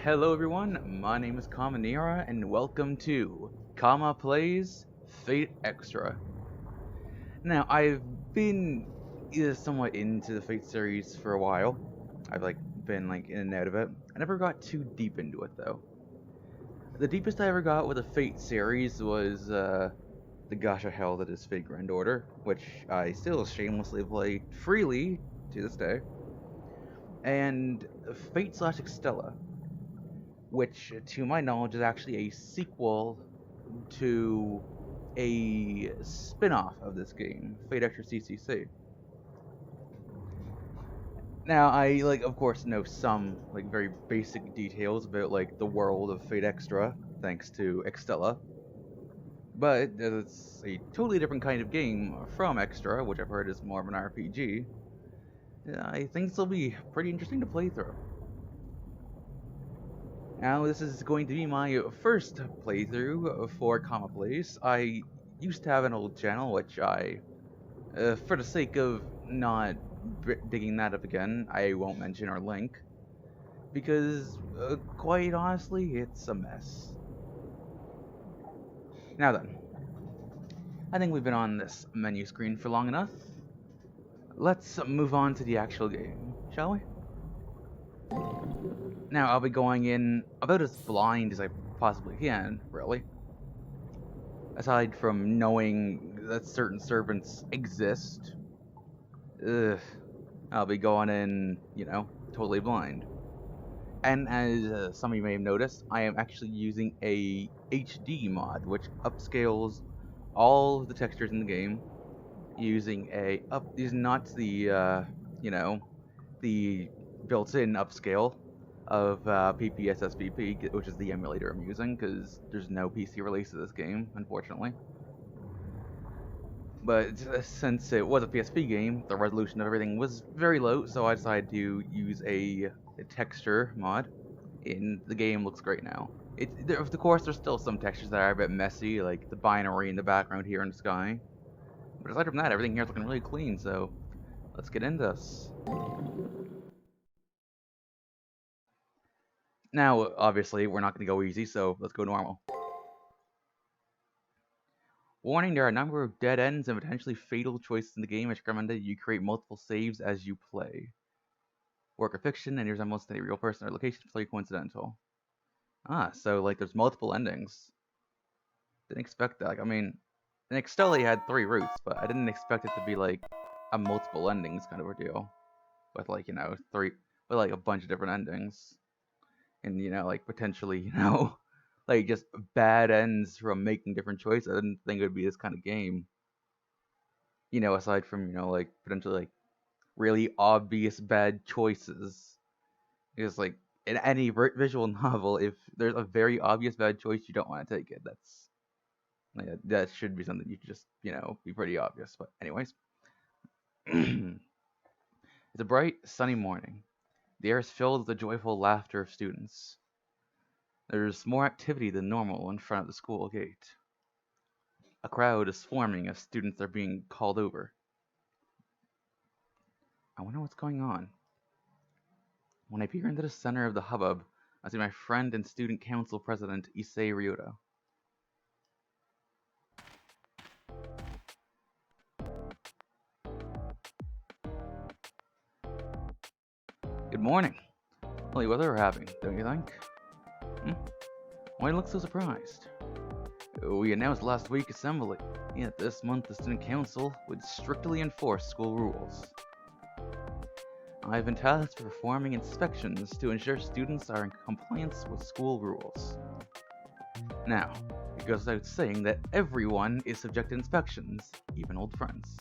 Hello everyone, my name is Kamanera and welcome to Kama Plays Fate Extra. Now, I've been somewhat into the Fate series for a while. I've been in and out of it. I never got too deep into it though. The deepest I ever got with the Fate series was the Gacha Hell that is Fate Grand Order, which I still shamelessly play freely to this day. And Fate / Extella, which to my knowledge is actually a sequel to a spin-off of this game, Fate Extra CCC. Now, I of course know some very basic details about the world of Fate Extra thanks to Extella, but it's a totally different kind of game from Extra, which I've heard is more of an RPG. I think this will be pretty interesting to play through. Now, this is going to be my first playthrough for Kama Plays. I used to have an old channel, which I, for the sake of not digging that up again, I won't mention or link, because, quite honestly, it's a mess. Now then, I think we've been on this menu screen for long enough. Let's move on to the actual game, shall we? Now, I'll be going in about as blind as I possibly can, really. Aside from knowing that certain servants exist, I'll be going in, totally blind. And as some of you may have noticed, I am actually using a HD mod, which upscales all of the textures in the game using not the, the built-in upscale of PPSSPP, which is the emulator I'm using, because there's no PC release of this game, unfortunately. But since it was a PSP game, the resolution of everything was very low, so I decided to use a texture mod, and the game looks great now. Of course, there's still some textures that are a bit messy, like the binary in the background here in the sky. But aside from that, everything here is looking really clean, so let's get into this. Now, obviously, we're not going to go easy, so let's go normal. Warning, there are a number of dead ends and potentially fatal choices in the game. It's recommended you create multiple saves as you play. Work of fiction, and resemblance to a real person or location is purely coincidental. So, there's multiple endings. Didn't expect that. I mean, in Extella had 3 routes, but I didn't expect it to be, a multiple endings kind of ordeal. With, 3, with, a bunch of different endings. And, potentially, just bad ends from making different choices. I didn't think it would be this kind of game. Aside from, potentially, really obvious bad choices. Because, in any visual novel, if there's a very obvious bad choice, you don't want to take it. That should be something you just, be pretty obvious. But anyways. It's a bright, sunny morning. The air is filled with the joyful laughter of students. There's more activity than normal in front of the school gate. A crowd is forming as students are being called over. I wonder what's going on. When I peer into the center of the hubbub, I see my friend and student council president, Issei Ryota. Good morning. Lovely weather we're having, don't you think? Why do you look so surprised? We announced last week assembly that this month the student council would strictly enforce school rules. I've been tasked with performing inspections to ensure students are in compliance with school rules. Now, it goes without saying that everyone is subject to inspections, even old friends.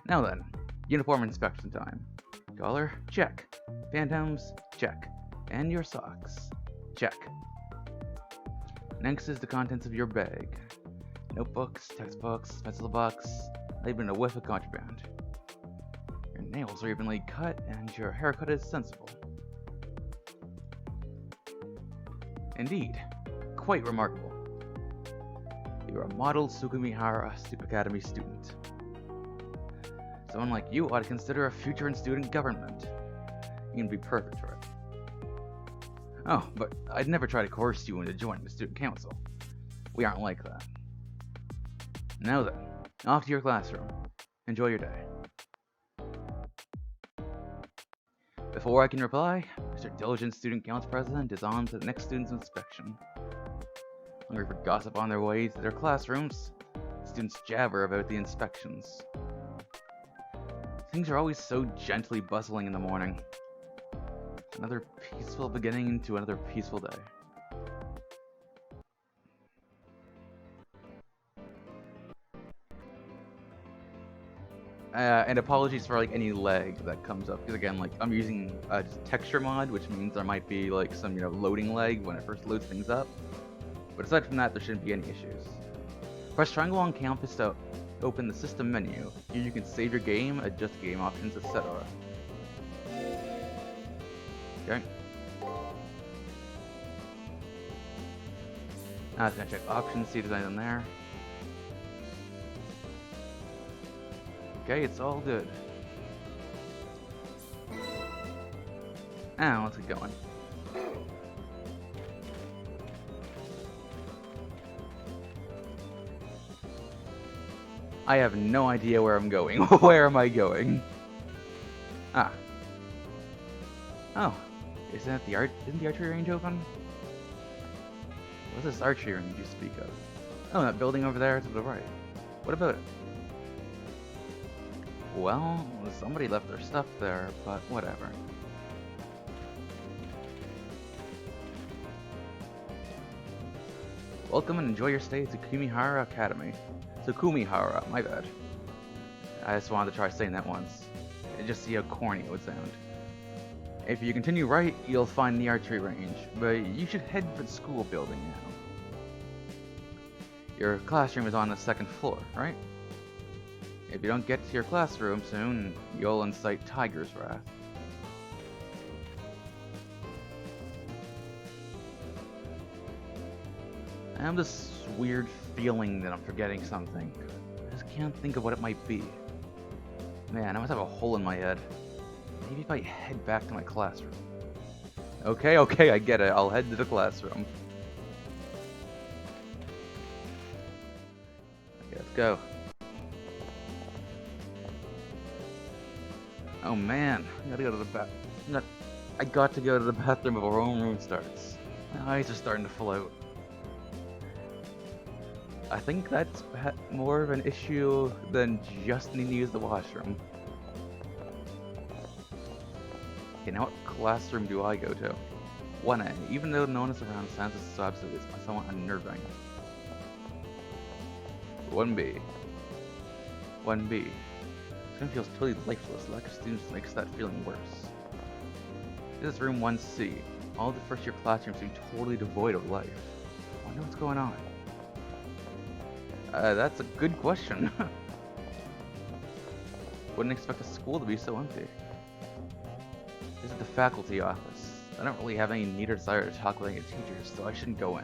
Now then, uniform inspection time. Collar? Check. Phantoms? Check. And your socks? Check. Next is the contents of your bag. Notebooks, textbooks, pencil box, not even a whiff of contraband. Your nails are evenly cut and your haircut is sensible. Indeed, quite remarkable. You're a model Sugimihara Academy student. Someone like you ought to consider a future in student government. You can be perfect for it. Oh, but I'd never try to coerce you into joining the student council. We aren't like that. Now then, off to your classroom. Enjoy your day. Before I can reply, Mr. Diligent Student Council President is on to the next student's inspection. Hungry for gossip on their way to their classrooms, students jabber about the inspections. Things are always so gently bustling in the morning. Another peaceful beginning to another peaceful day. And apologies for like any lag that comes up, because again, like I'm using just texture mod, which means there might be like some loading lag when it first loads things up. But aside from that, there shouldn't be any issues. Press triangle on campus to open the system menu. Here you can save your game, adjust game options, etc. Okay. Now I was gonna check options, see if there's anything there. Okay, it's all good. Now let's get going. I have no idea where I'm going. Where am I going? Ah. Oh. Isn't the archery range open? What's this archery range you speak of? Oh, that building over there to the right. What about it? Well, somebody left their stuff there, but whatever. Welcome and enjoy your stay at Tsukimihara Academy. Tsukimihara, my bad. I just wanted to try saying that once, and just see how corny it would sound. If you continue right, you'll find the archery range, but you should head for the school building now. Your classroom is on the second floor, right? If you don't get to your classroom soon, you'll incite Tiger's wrath. I have this weird feeling that I'm forgetting something. I just can't think of what it might be. Man, I must have a hole in my head. Maybe if I head back to my classroom. Okay, I get it. I'll head to the classroom. Okay, let's go. Oh man, I gotta go to the I got to go to the bathroom before homeroom starts. My eyes are starting to float. I think that's more of an issue than just needing to use the washroom. Okay, now what classroom do I go to? 1A. Even though no one is around, sounds so absolutely somewhat unnerving. 1B. 1B. This feels totally lifeless. Lack of students makes that feeling worse. This is room 1C. All the first year classrooms seem totally devoid of life. I wonder what's going on. That's a good question. Wouldn't expect a school to be so empty. This is the faculty office. I don't really have any need or desire to talk with any teachers, so I shouldn't go in.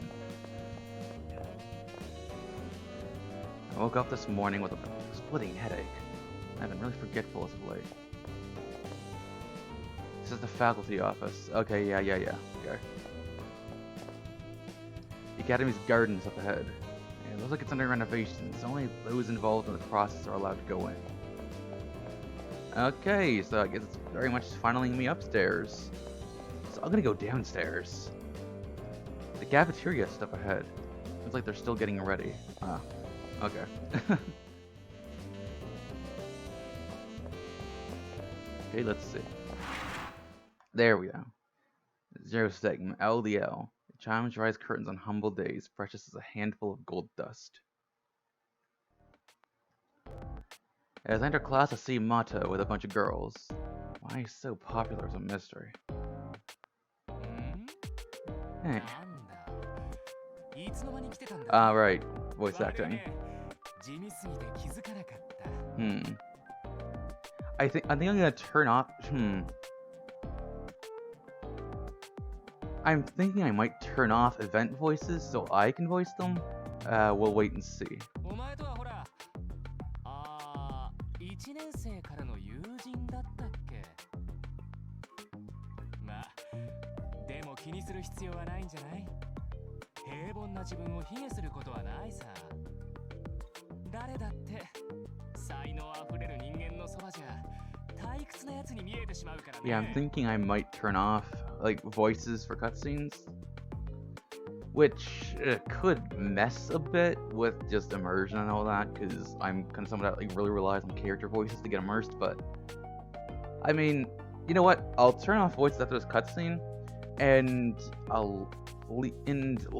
I woke up this morning with a splitting headache. I've been really forgetful as of late. This is the faculty office. Okay, yeah. Okay. The academy's garden is up ahead. It looks like it's under renovation, so only those involved in the process are allowed to go in. Okay, so I guess it's very much funneling me upstairs. So I'm gonna go downstairs. The cafeteria is up ahead. Looks like they're still getting ready. Ah, okay. Okay, let's see. There we go. Zero segment, LDL. Chimes rise curtains on humble days, precious as a handful of gold dust. As I enter class, I see Mata with a bunch of girls. Why he's so popular is a mystery. Hey. Right. Voice acting. I think I'm gonna turn off. I'm thinking I might turn off event voices so I can voice them. We'll wait and see. する必要はないんじゃない？平凡な自分を卑下することはないさ。誰だって才能あふれる人間のそばじゃ退屈なやつに見えてしまうからね。Yeah, I'm thinking I might turn off like voices for cutscenes, which could mess a bit with just immersion and all that, because I'm kind of someone that like really relies on character voices to get immersed. But I mean, you know what? I'll turn off voices after this cutscene, and I'll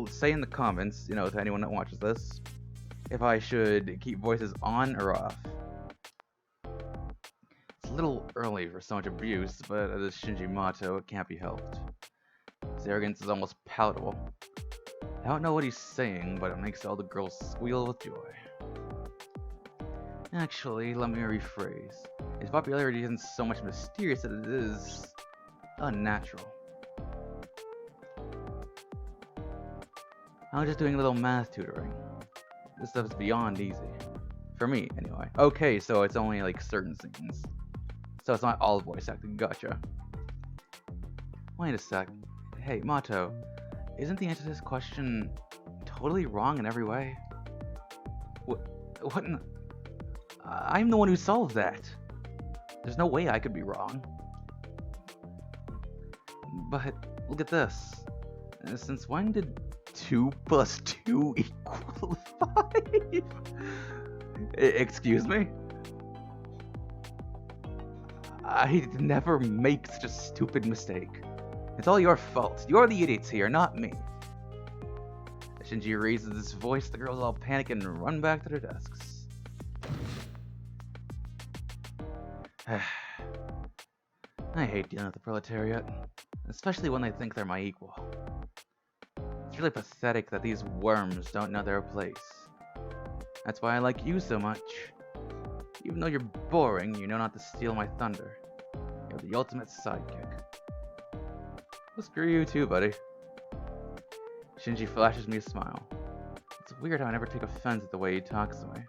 say in the comments, you know, to anyone that watches this, if I should keep voices on or off. It's a little early for so much abuse, but as Shinji Mato, it can't be helped. His arrogance is almost palatable. I don't know what he's saying, but it makes all the girls squeal with joy. Actually, let me rephrase. His popularity isn't so much mysterious as it is unnatural. I was just doing a little math tutoring. This stuff's beyond easy. For me, anyway. Okay, so it's only like certain scenes. So it's not all voice acting, gotcha. Wait a sec. Hey, Mato, isn't the answer to this question totally wrong in every way? What in the... I'm the one who solved that. There's no way I could be wrong. But look at this. Since when did 2 plus 2 equal 5? Excuse me? I never make such a stupid mistake. It's all your fault. You're the idiots here, not me. As Shinji raises his voice, the girls all panic and run back to their desks. I hate dealing with the proletariat, especially when they think they're my equal. It's really pathetic that these worms don't know their place. That's why I like you so much. Even though you're boring, you know not to steal my thunder. You're the ultimate sidekick. Well, screw you too, buddy. Shinji flashes me a smile. It's weird how I never take offense at the way he talks to me.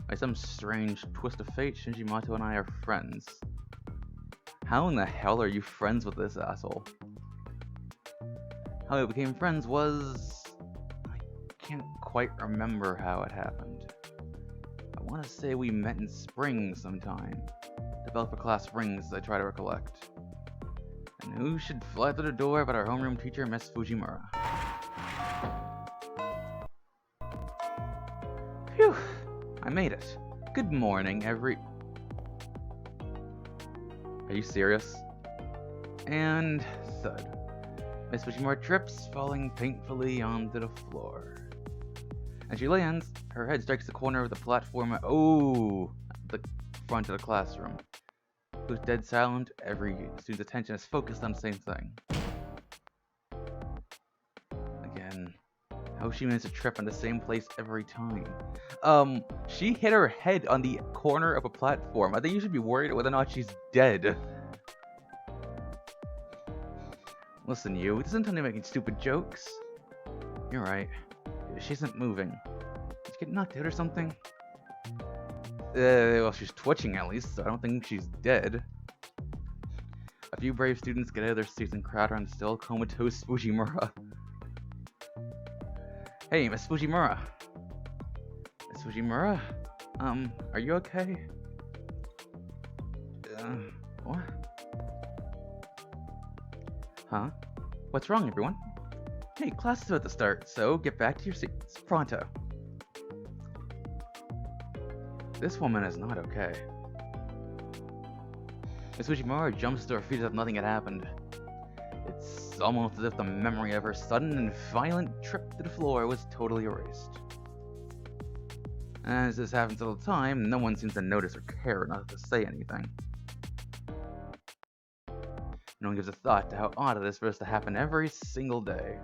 By some strange twist of fate, Shinji Mato and I are friends. How in the hell are you friends with this asshole? How we became friends was... I can't quite remember how it happened. I want to say we met in spring sometime. Developer class rings, I try to recollect. And who should fly through the door but our homeroom teacher, Miss Fujimura. Phew! I made it. Good morning, Are you serious? And thud. Miss Fujimura trips, falling painfully onto the floor. As she lands, her head strikes the corner of the platform at the front of the classroom. It was dead silent. Every student's attention is focused on the same thing. Again, how she managed to trip on the same place every time. She hit her head on the corner of a platform. I think you should be worried whether or not she's dead. Listen, you, it isn't time to making stupid jokes. You're right. She isn't moving. Did you get knocked out or something? Well, she's twitching at least, so I don't think she's dead. A few brave students get out of their seats and crowd around still comatose Fujimura. Hey, Miss Fujimura. Miss Fujimura? Are you okay? What? Huh? What's wrong, everyone? Hey, class is about to start, so get back to your seats. Pronto. This woman is not okay. Miss Fujimura jumps to her feet as if nothing had happened. It's almost as if the memory of her sudden and violent trip to the floor was totally erased. As this happens all the time, no one seems to notice or care enough to say anything. No one gives a thought to how odd it is for this to happen every single day.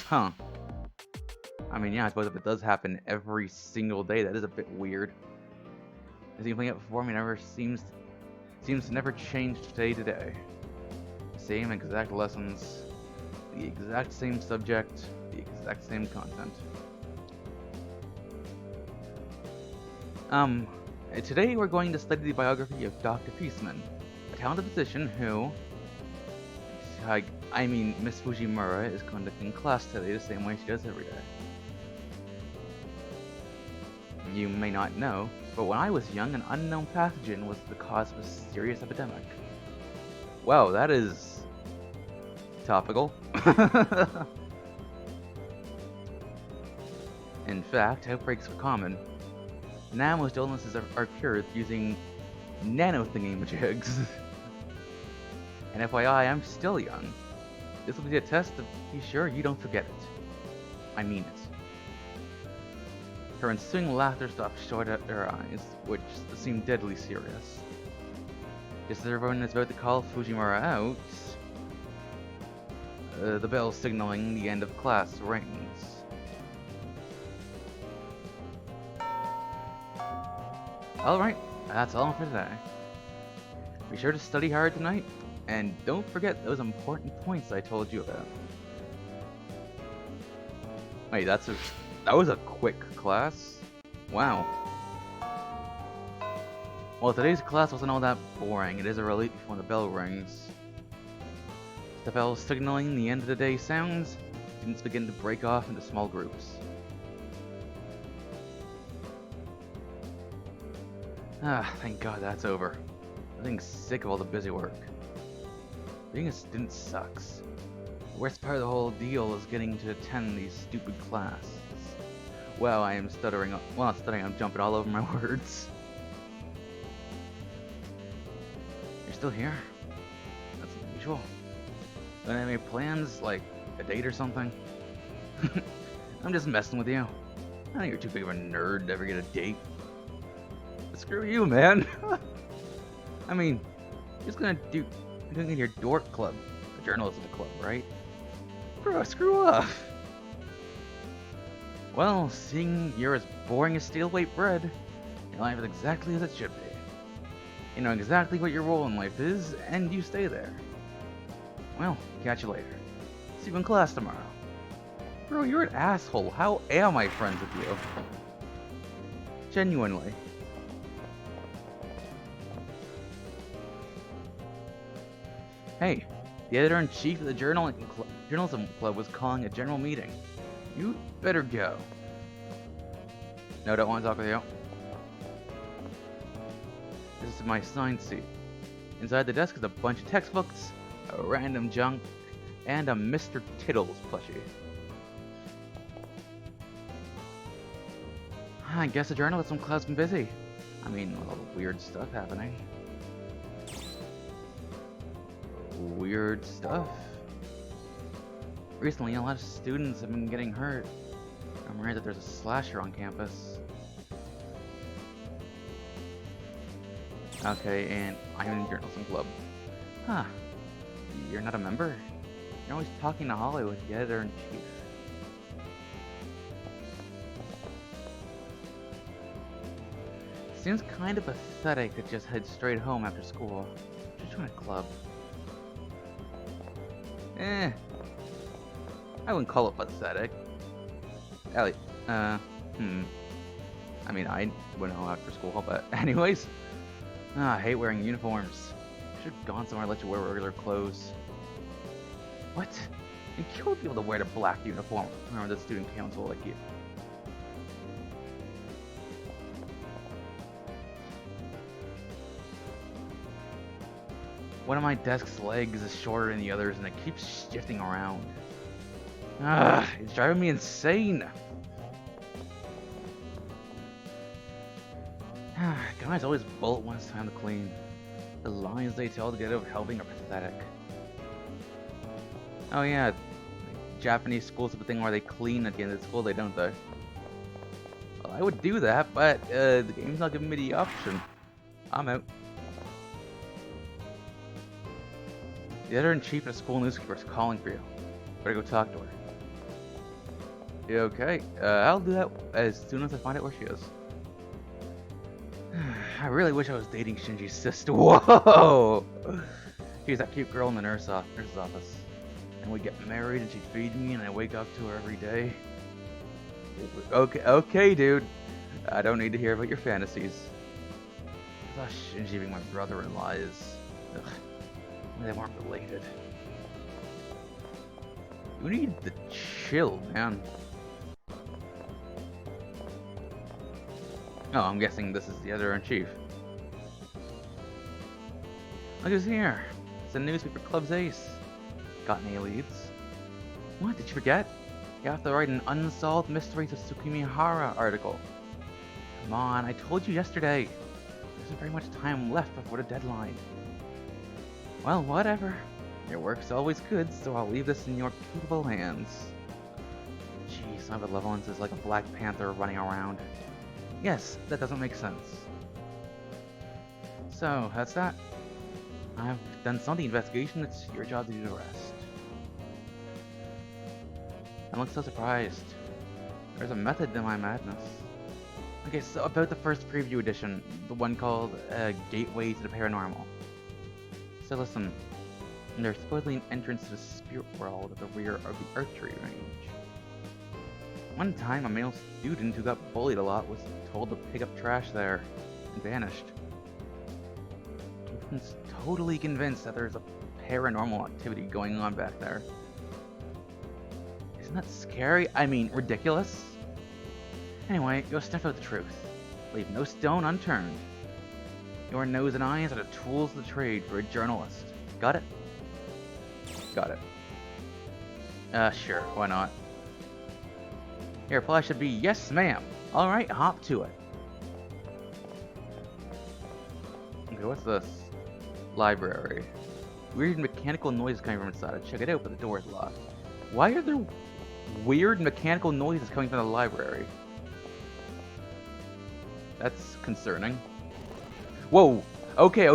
Huh. I mean, yeah, I suppose if it does happen every single day, that is a bit weird. As you can playing it before me, never seems to never change day to day. Same exact lessons, the exact same subject, the exact same content. Today we're going to study the biography of Dr. Peaceman, a talented physician who, I mean, Miss Fujimura is conducting class today the same way she does every day. You may not know, but when I was young, an unknown pathogen was the cause of a serious epidemic. Wow, that is topical. In fact, outbreaks are common. Now most illnesses are cured using nano-thingy-majigs. And FYI, I'm still young. This will be a test to be sure you don't forget it. I mean it. Her ensuing laughter stopped short at her eyes, which seemed deadly serious. Just as everyone is about to call Fujimura out, the bell signaling the end of class rings. Alright, that's all for today. Be sure to study hard tonight, and don't forget those important points I told you about. Wait, that was a quick class? Wow. Well, today's class wasn't all that boring. It is a relief when the bell rings. The bell signaling the end of the day sounds, students begin to break off into small groups. Ah, thank God that's over. I'm getting sick of all the busy work. Being a student sucks. The worst part of the whole deal is getting to attend these stupid classes. Well, I am stuttering. Well, not stuttering, I'm jumping all over my words. You're still here? That's unusual. Don't have any plans, like a date or something? I'm just messing with you. I think you're too big of a nerd to ever get a date. But screw you, man. I mean, you're just you're gonna your dork club, a journalism club, right? Bro, screw off. Well, seeing you're as boring as steel-weight bread, your life is exactly as it should be. You know exactly what your role in life is, and you stay there. Well, catch you later. See you in class tomorrow. Bro, you're an asshole. How am I friends with you? Genuinely. Hey, the editor-in-chief of the Journalism Club was calling a general meeting. You better go. No, don't want to talk with you. This is my assigned seat. Inside the desk is a bunch of textbooks, a random junk, and a Mr. Tittles plushie. I guess the journalism club's been busy. I mean, with all the weird stuff happening. Weird stuff? Recently, a lot of students have been getting hurt. I'm worried that there's a slasher on campus. Okay, and I'm in the journalism club. Huh. You're not a member? You're always talking to Hollywood, the editor-in-chief. Seems kind of pathetic to just head straight home after school. Just join a club. I wouldn't call it pathetic. Ellie, I mean, I wouldn't know after school, but anyways. I hate wearing uniforms. Should have gone somewhere and let you wear regular clothes. What? You killed people to wear the black uniform. Remember the student council like you. One of my desk's legs is shorter than the others and it keeps shifting around. It's driving me insane. Guys always bolt when it's time to clean. The lies they tell to get out of helping are pathetic. Oh yeah, Japanese schools have a thing where they clean at the end of the school day, don't they? Well, I would do that, but the game's not giving me the option. I'm out. The editor-in-chief of the school newspaper is calling for you. Better go talk to her. You okay? I'll do that as soon as I find out where she is. I really wish I was dating Shinji's sister. Whoa! She's that cute girl in the nurse's office. And we get married and she'd feed me and I wake up to her every day. Okay, dude. I don't need to hear about your fantasies. I thought Shinji being my brother-in-law is Ugh, they weren't related. You need to chill, man. Oh, I'm guessing this is the editor-in-chief. Look who's here. It's the newspaper club's ace. Got any leads? What, did you forget? You have to write an Unsolved Mysteries of Tsukimihara article. Come on, I told you yesterday. There isn't very much time left before the deadline. Well, whatever. Your work's always good, so I'll leave this in your capable hands. Jeez, my benevolence is like a Black Panther running around. Yes, that doesn't make sense. So, that's that. I've done some of the investigation, it's your job to do the rest. I look so surprised. There's a method to my madness. Okay, so about the first preview edition, the one called Gateway to the Paranormal. So listen, there's supposedly an entrance to the spirit world at the rear of the archery range. One time, a male student who got bullied a lot was told to pick up trash there, and vanished. Everyone's totally convinced that there's a paranormal activity going on back there. Isn't that scary? I mean, ridiculous? Anyway, go sniff out the truth. Leave no stone unturned. Your nose and eyes are the tools of the trade for a journalist. Got it? Got it. Sure, why not? Your reply should be, yes ma'am. Alright, hop to it. Okay, what's this? Library. Weird mechanical noise coming from inside. I check it out, but the door is locked. Why are there weird mechanical noises coming from the library? That's concerning. Whoa! Okay,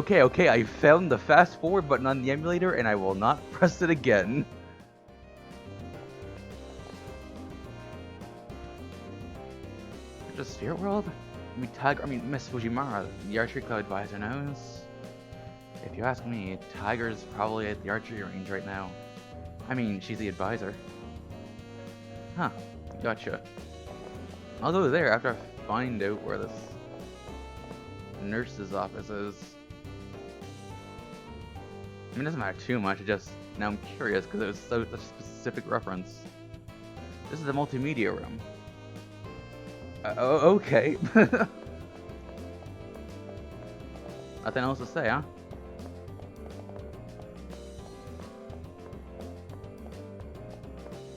I found the fast forward button on the emulator and I will not press it again. The spirit world? Miss Fujimara, the archery club advisor, knows. If you ask me, Tiger's probably at the archery range right now. I mean, she's the advisor. Huh, gotcha. I'll go there after I find out where this nurse's office is. I mean, it doesn't matter too much, now I'm curious because it was such a specific reference. This is the multimedia room. Okay. Nothing else to say, huh?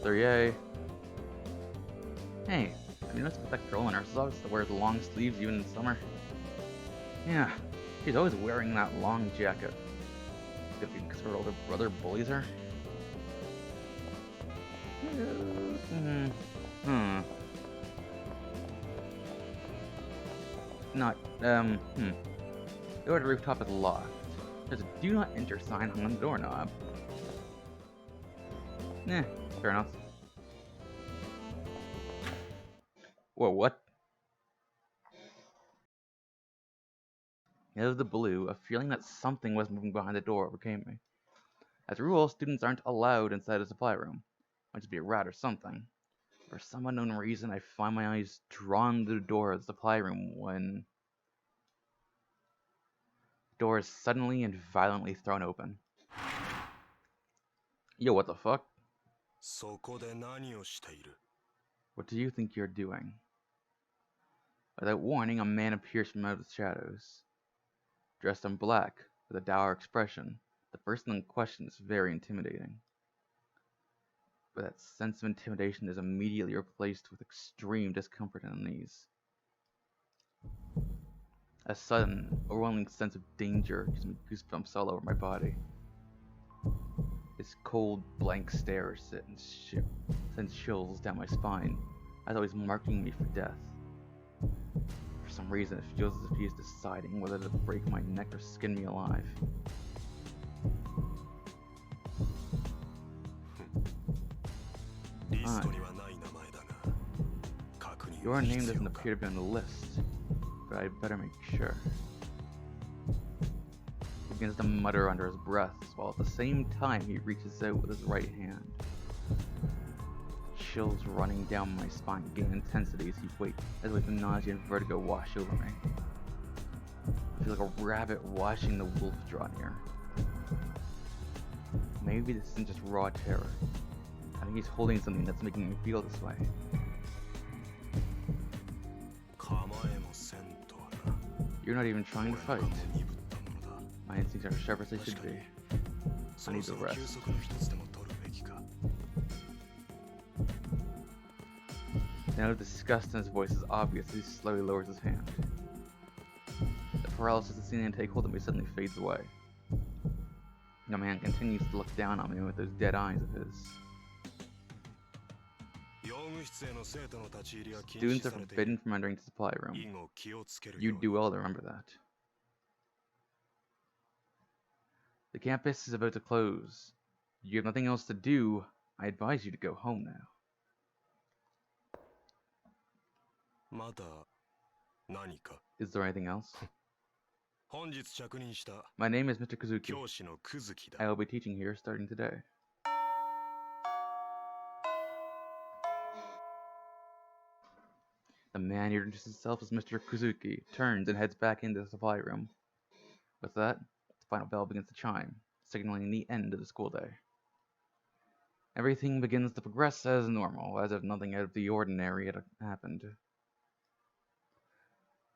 So yay. Hey, have you noticed about that girl in nurse's office that wears long sleeves even in summer? Yeah, she's always wearing that long jacket. Could be because her older brother bullies her? The door to the rooftop is locked. There's a do not enter sign hung on the doorknob. Fair enough. Whoa, what? Out of the blue, a feeling that something was moving behind the door overcame me. As a rule, students aren't allowed inside the supply room. Might just be a rat or something. For some unknown reason, I find my eyes drawn to the door of the supply room when the door is suddenly and violently thrown open. Yo, what the fuck? What do you think you're doing? Without warning, a man appears from out of the shadows. Dressed in black, with a dour expression, the person in question is very intimidating. But that sense of intimidation is immediately replaced with extreme discomfort and unease. A sudden, overwhelming sense of danger gives me goosebumps all over my body. His cold, blank stare sends chills down my spine, as though he's marking me for death. For some reason, it feels as if he is deciding whether to break my neck or skin me alive. Your name doesn't appear to be on the list, but I better make sure. He begins to mutter under his breath, while at the same time he reaches out with his right hand. Chills running down my spine gain intensity as the nausea and vertigo wash over me. I feel like a rabbit watching the wolf draw near. Maybe this isn't just raw terror. I think he's holding something that's making me feel this way. You're not even trying to fight. My instincts are sharp as they should be. I need to rest. Now the disgust in his voice is obvious as he slowly lowers his hand. The paralysis that's seen him take hold of me suddenly fades away. The man continues to look down on me with those dead eyes of his. Students are forbidden from entering the supply room. You do well to remember that. The campus is about to close. You have nothing else to do. I advise you to go home now. Is there anything else? My name is Mr. Kazuki. I will be teaching here starting today. The man who introduces himself as Mr. Kazuki turns and heads back into the supply room. With that, the final bell begins to chime, signaling the end of the school day. Everything begins to progress as normal, as if nothing out of the ordinary had happened.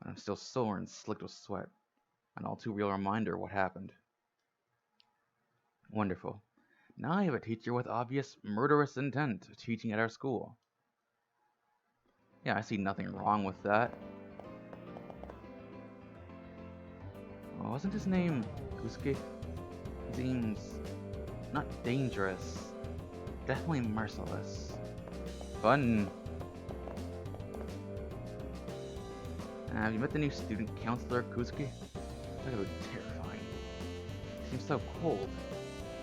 But I'm still sore and slicked with sweat, an all too real reminder of what happened. Wonderful. Now I have a teacher with obvious murderous intent teaching at our school. Yeah, I see nothing wrong with that. Well, wasn't his name Kusuke? He seems not dangerous, definitely merciless. Fun. Have you met the new student counselor, Kusuke? Talk about terrifying. He seems so cold.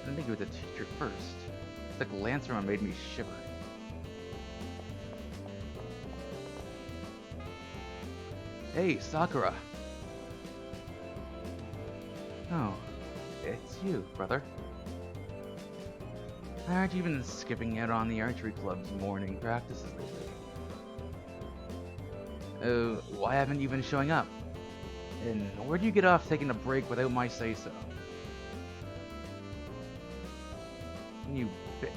I didn't think he was a teacher first. It's like Lancerman made me shiver. Hey, Sakura! Oh, it's you, brother. Aren't you even skipping out on the archery club's morning practices lately? Why haven't you been showing up? And where'd you get off taking a break without my say-so? You bit.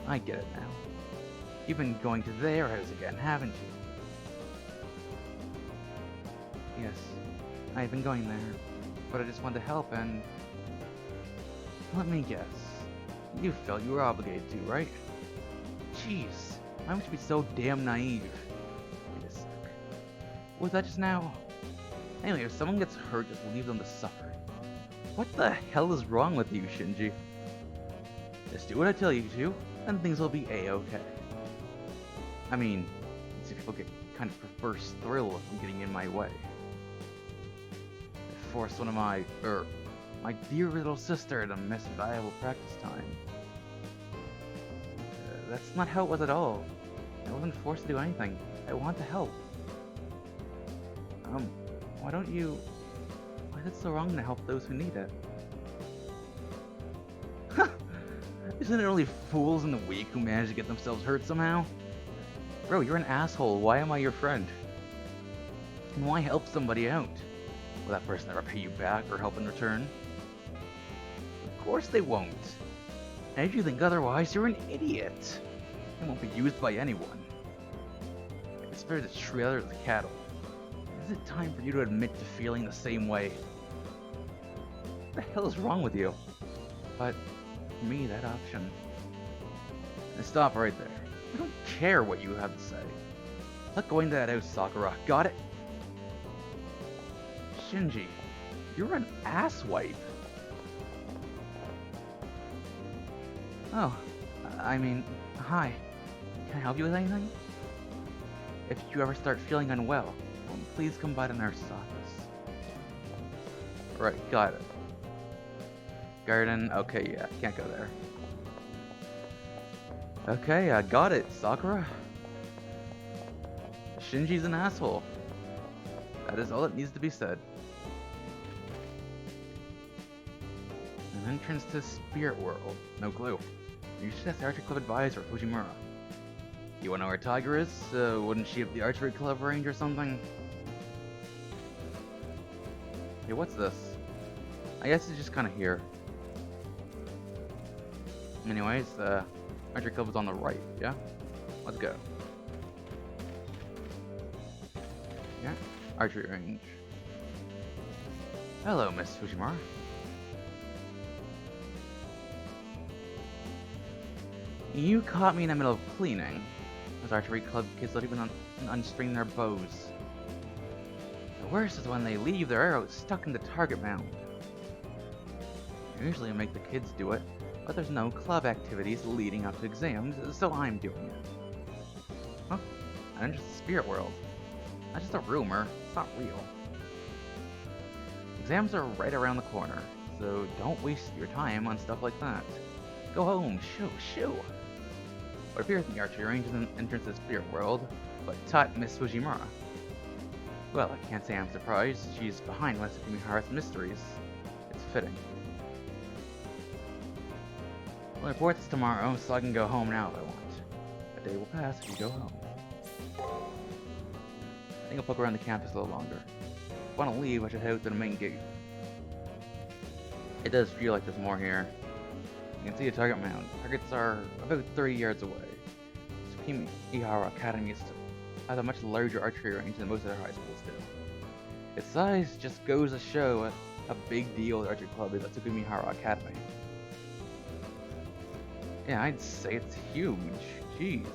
I get it now. You've been going to their house again, haven't you? Yes, I've been going there, but I just wanted to help and... Let me guess. You felt you were obligated to, right? Jeez, why would you be so damn naive? Wait a sec. Was that just now? Anyway, if someone gets hurt, just leave them to suffer. What the hell is wrong with you, Shinji? Just do what I tell you to, and things will be a-okay. I mean, see, people get kind of perverse thrill from getting in my way. I forced one of my dear little sister to miss valuable practice time. That's not how it was at all. I wasn't forced to do anything. I want to help. Why is it so wrong to help those who need it? Isn't it only fools and the weak who manage to get themselves hurt somehow? Bro, you're an asshole. Why am I your friend? And why help somebody out? Will that person ever pay you back or help in return? Of course they won't. And if you think otherwise, you're an idiot. They won't be used by anyone. It's better to treat others as cattle. Is it time for you to admit to feeling the same way? What the hell is wrong with you? But for me, that option... And stop right there. I don't care what you have to say. Let going to that house, Sakura. Got it? Shinji, you're an asswipe. Oh, I mean, hi. Can I help you with anything? If you ever start feeling unwell, please come by the nurse's office. Right, got it. Garden, okay, yeah, can't go there. Okay, I got it, Sakura. Shinji's an asshole. That is all that needs to be said. An entrance to Spirit World. No clue. You should ask the Archery Club advisor, Fujimura. You wanna know where Tiger is? Wouldn't she have the Archery Club range or something? Hey, what's this? I guess it's just kinda here. Anyways, archery club is on the right, yeah? Let's go. Yeah, archery range. Hello, Miss Fujimura. You caught me in the middle of cleaning. Those archery club kids don't even unstring their bows. The worst is when they leave their arrows stuck in the target mound. I usually make the kids do it, but there's no club activities leading up to exams, so I'm doing it. Huh? I entered the spirit world. That's just a rumor, it's not real. Exams are right around the corner, so don't waste your time on stuff like that. Go home, shoo! What appears in the archery range is an entrance to the spirit world, but taught Miss Fujimura. Well, I can't say I'm surprised. She's behind Master Kimihara's mysteries. It's fitting. Well, reports tomorrow, so I can go home now if I want. A day will pass if you go home. I think I'll poke around the campus a little longer. If I want to leave, I should head out to the main gate. It does feel like there's more here. You can see a target mound. Targets are about 30 yards away. Kimihara Academy has a much larger archery range than most of their high schools do. Its size just goes to show what a big deal the archery club is at Kimihara Academy. Yeah, I'd say it's huge. Jeez.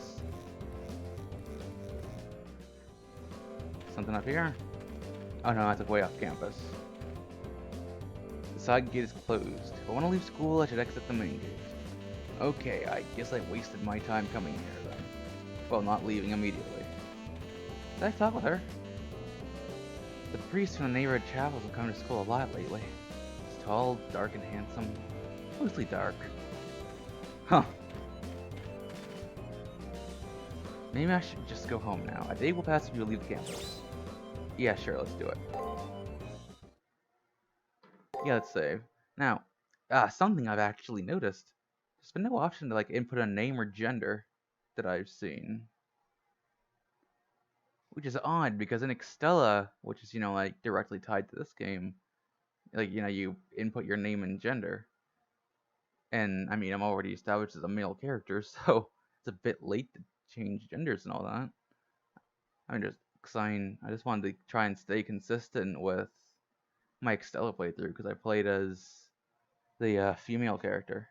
Something up here? Oh no, that's way off campus. The side gate is closed. If I want to leave school, I should exit the main gate. Okay, I guess I wasted my time coming here then. Well, not leaving immediately. Did I talk with her? The priest from the neighborhood chapels have come to school a lot lately. He's tall, dark, and handsome. Mostly dark. Huh. Maybe I should just go home now. A day will pass if you leave the campus. Yeah, sure, let's do it. Yeah, let's save. Now, something I've actually noticed. There's been no option to like input a name or gender that I've seen. Which is odd because in Extella, which is, like directly tied to this game, like, you input your name and gender. And I mean, I'm already established as a male character, so it's a bit late to change genders and all that. I mean, I just wanted to try and stay consistent with my Extella playthrough because I played as the female character.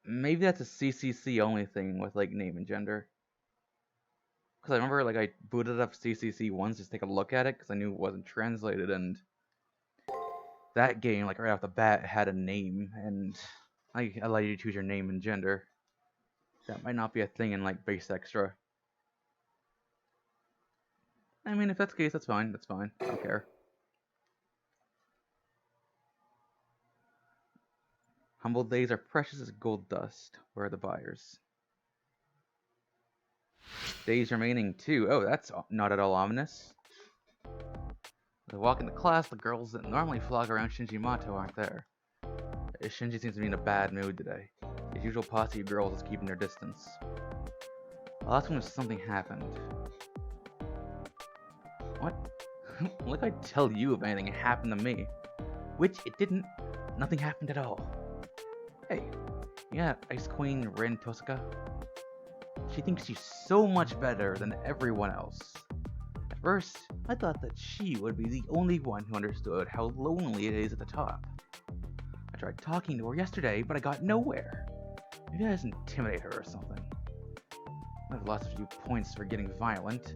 Maybe that's a CCC only thing with like name and gender. Because I remember like I booted up CCC once just to take a look at it because I knew it wasn't translated, and that game like right off the bat had a name and I allowed you to choose your name and gender. That might not be a thing in like base extra. I mean, if that's the case, that's fine. That's fine. I don't care. Humble days are precious as gold dust. Where are the buyers? Days remaining too. Oh, that's not at all ominous. As I walk into class, the girls that normally flock around Shinji Mato aren't there. Shinji seems to be in a bad mood today. His usual posse of girls is keeping their distance. I'll ask him if something happened. What? Like I tell you if anything happened to me. Which it didn't. Nothing happened at all. Hey, yeah, Ice Queen Rin Tosaka? She thinks she's so much better than everyone else. At first, I thought that she would be the only one who understood how lonely it is at the top. I tried talking to her yesterday, but I got nowhere. Maybe I just intimidate her or something. I've lost a few points for getting violent.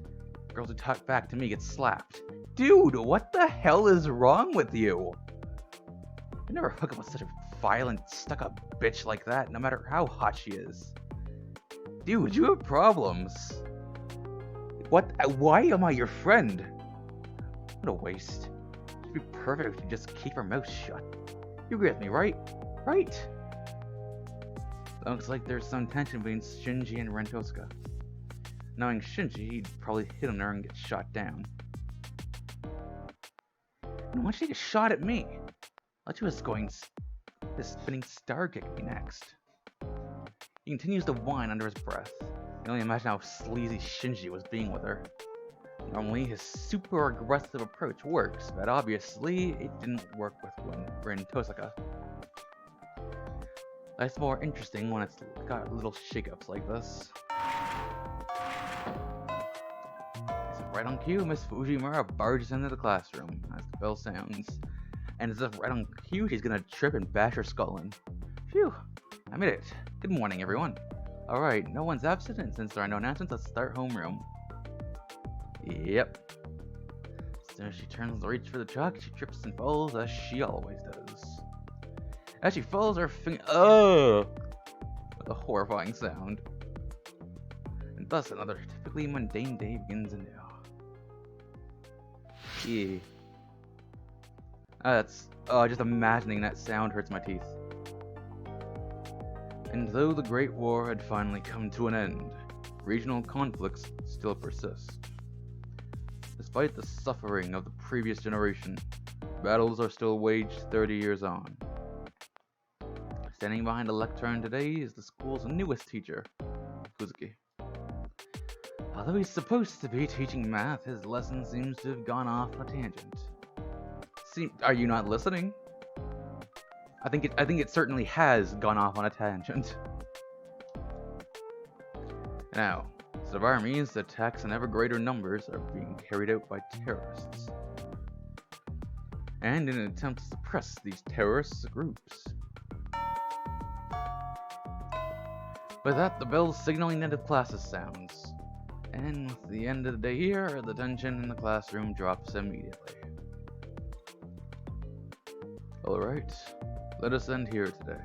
Girls who talk back to me get slapped. Dude, what the hell is wrong with you? I never hook up with such a violent, stuck-up bitch like that, no matter how hot she is. Dude, you have problems. What? Why am I your friend? What a waste. It'd be perfect if you just keep her mouth shut. You agree with me, right? Right? Looks like there's some tension between Shinji and Rin Tosaka. Knowing Shinji, he'd probably hit on her and get shot down. And why don't you take a shot at me? I thought you was going to spinning star kick me next. He continues to whine under his breath. I can only imagine how sleazy Shinji was being with her. Normally, his super aggressive approach works, but obviously, it didn't work with Rin Tosaka. Life's more interesting when it's got little shakeups like this. Right on cue, Miss Fujimura barges into the classroom as the bell sounds. And as if right on cue, she's gonna trip and bash her skull in. Phew, I made it. Good morning, everyone. Alright, no one's absent, and since there are no announcements, let's start homeroom. Yep. As soon as she turns to reach for the chalk, she trips and falls, as she always does. As she falls, her finger. Oh! With a horrifying sound. And thus, another typically mundane day begins anew. Yeah. That's. Oh, just imagining that sound hurts my teeth. And though the Great War had finally come to an end, regional conflicts still persist. Despite the suffering of the previous generation, battles are still waged 30 years on. Standing behind a lectern today is the school's newest teacher, Kuzuki. Although he's supposed to be teaching math, his lesson seems to have gone off a tangent. Are you not listening? I think it certainly has gone off on a tangent. Now, instead of armies, the attacks in ever greater numbers are being carried out by terrorists. And in an attempt to suppress these terrorist groups. With that, the bell signaling end of classes sounds. And with the end of the day here, the tension in the classroom drops immediately. Alright, let us end here today.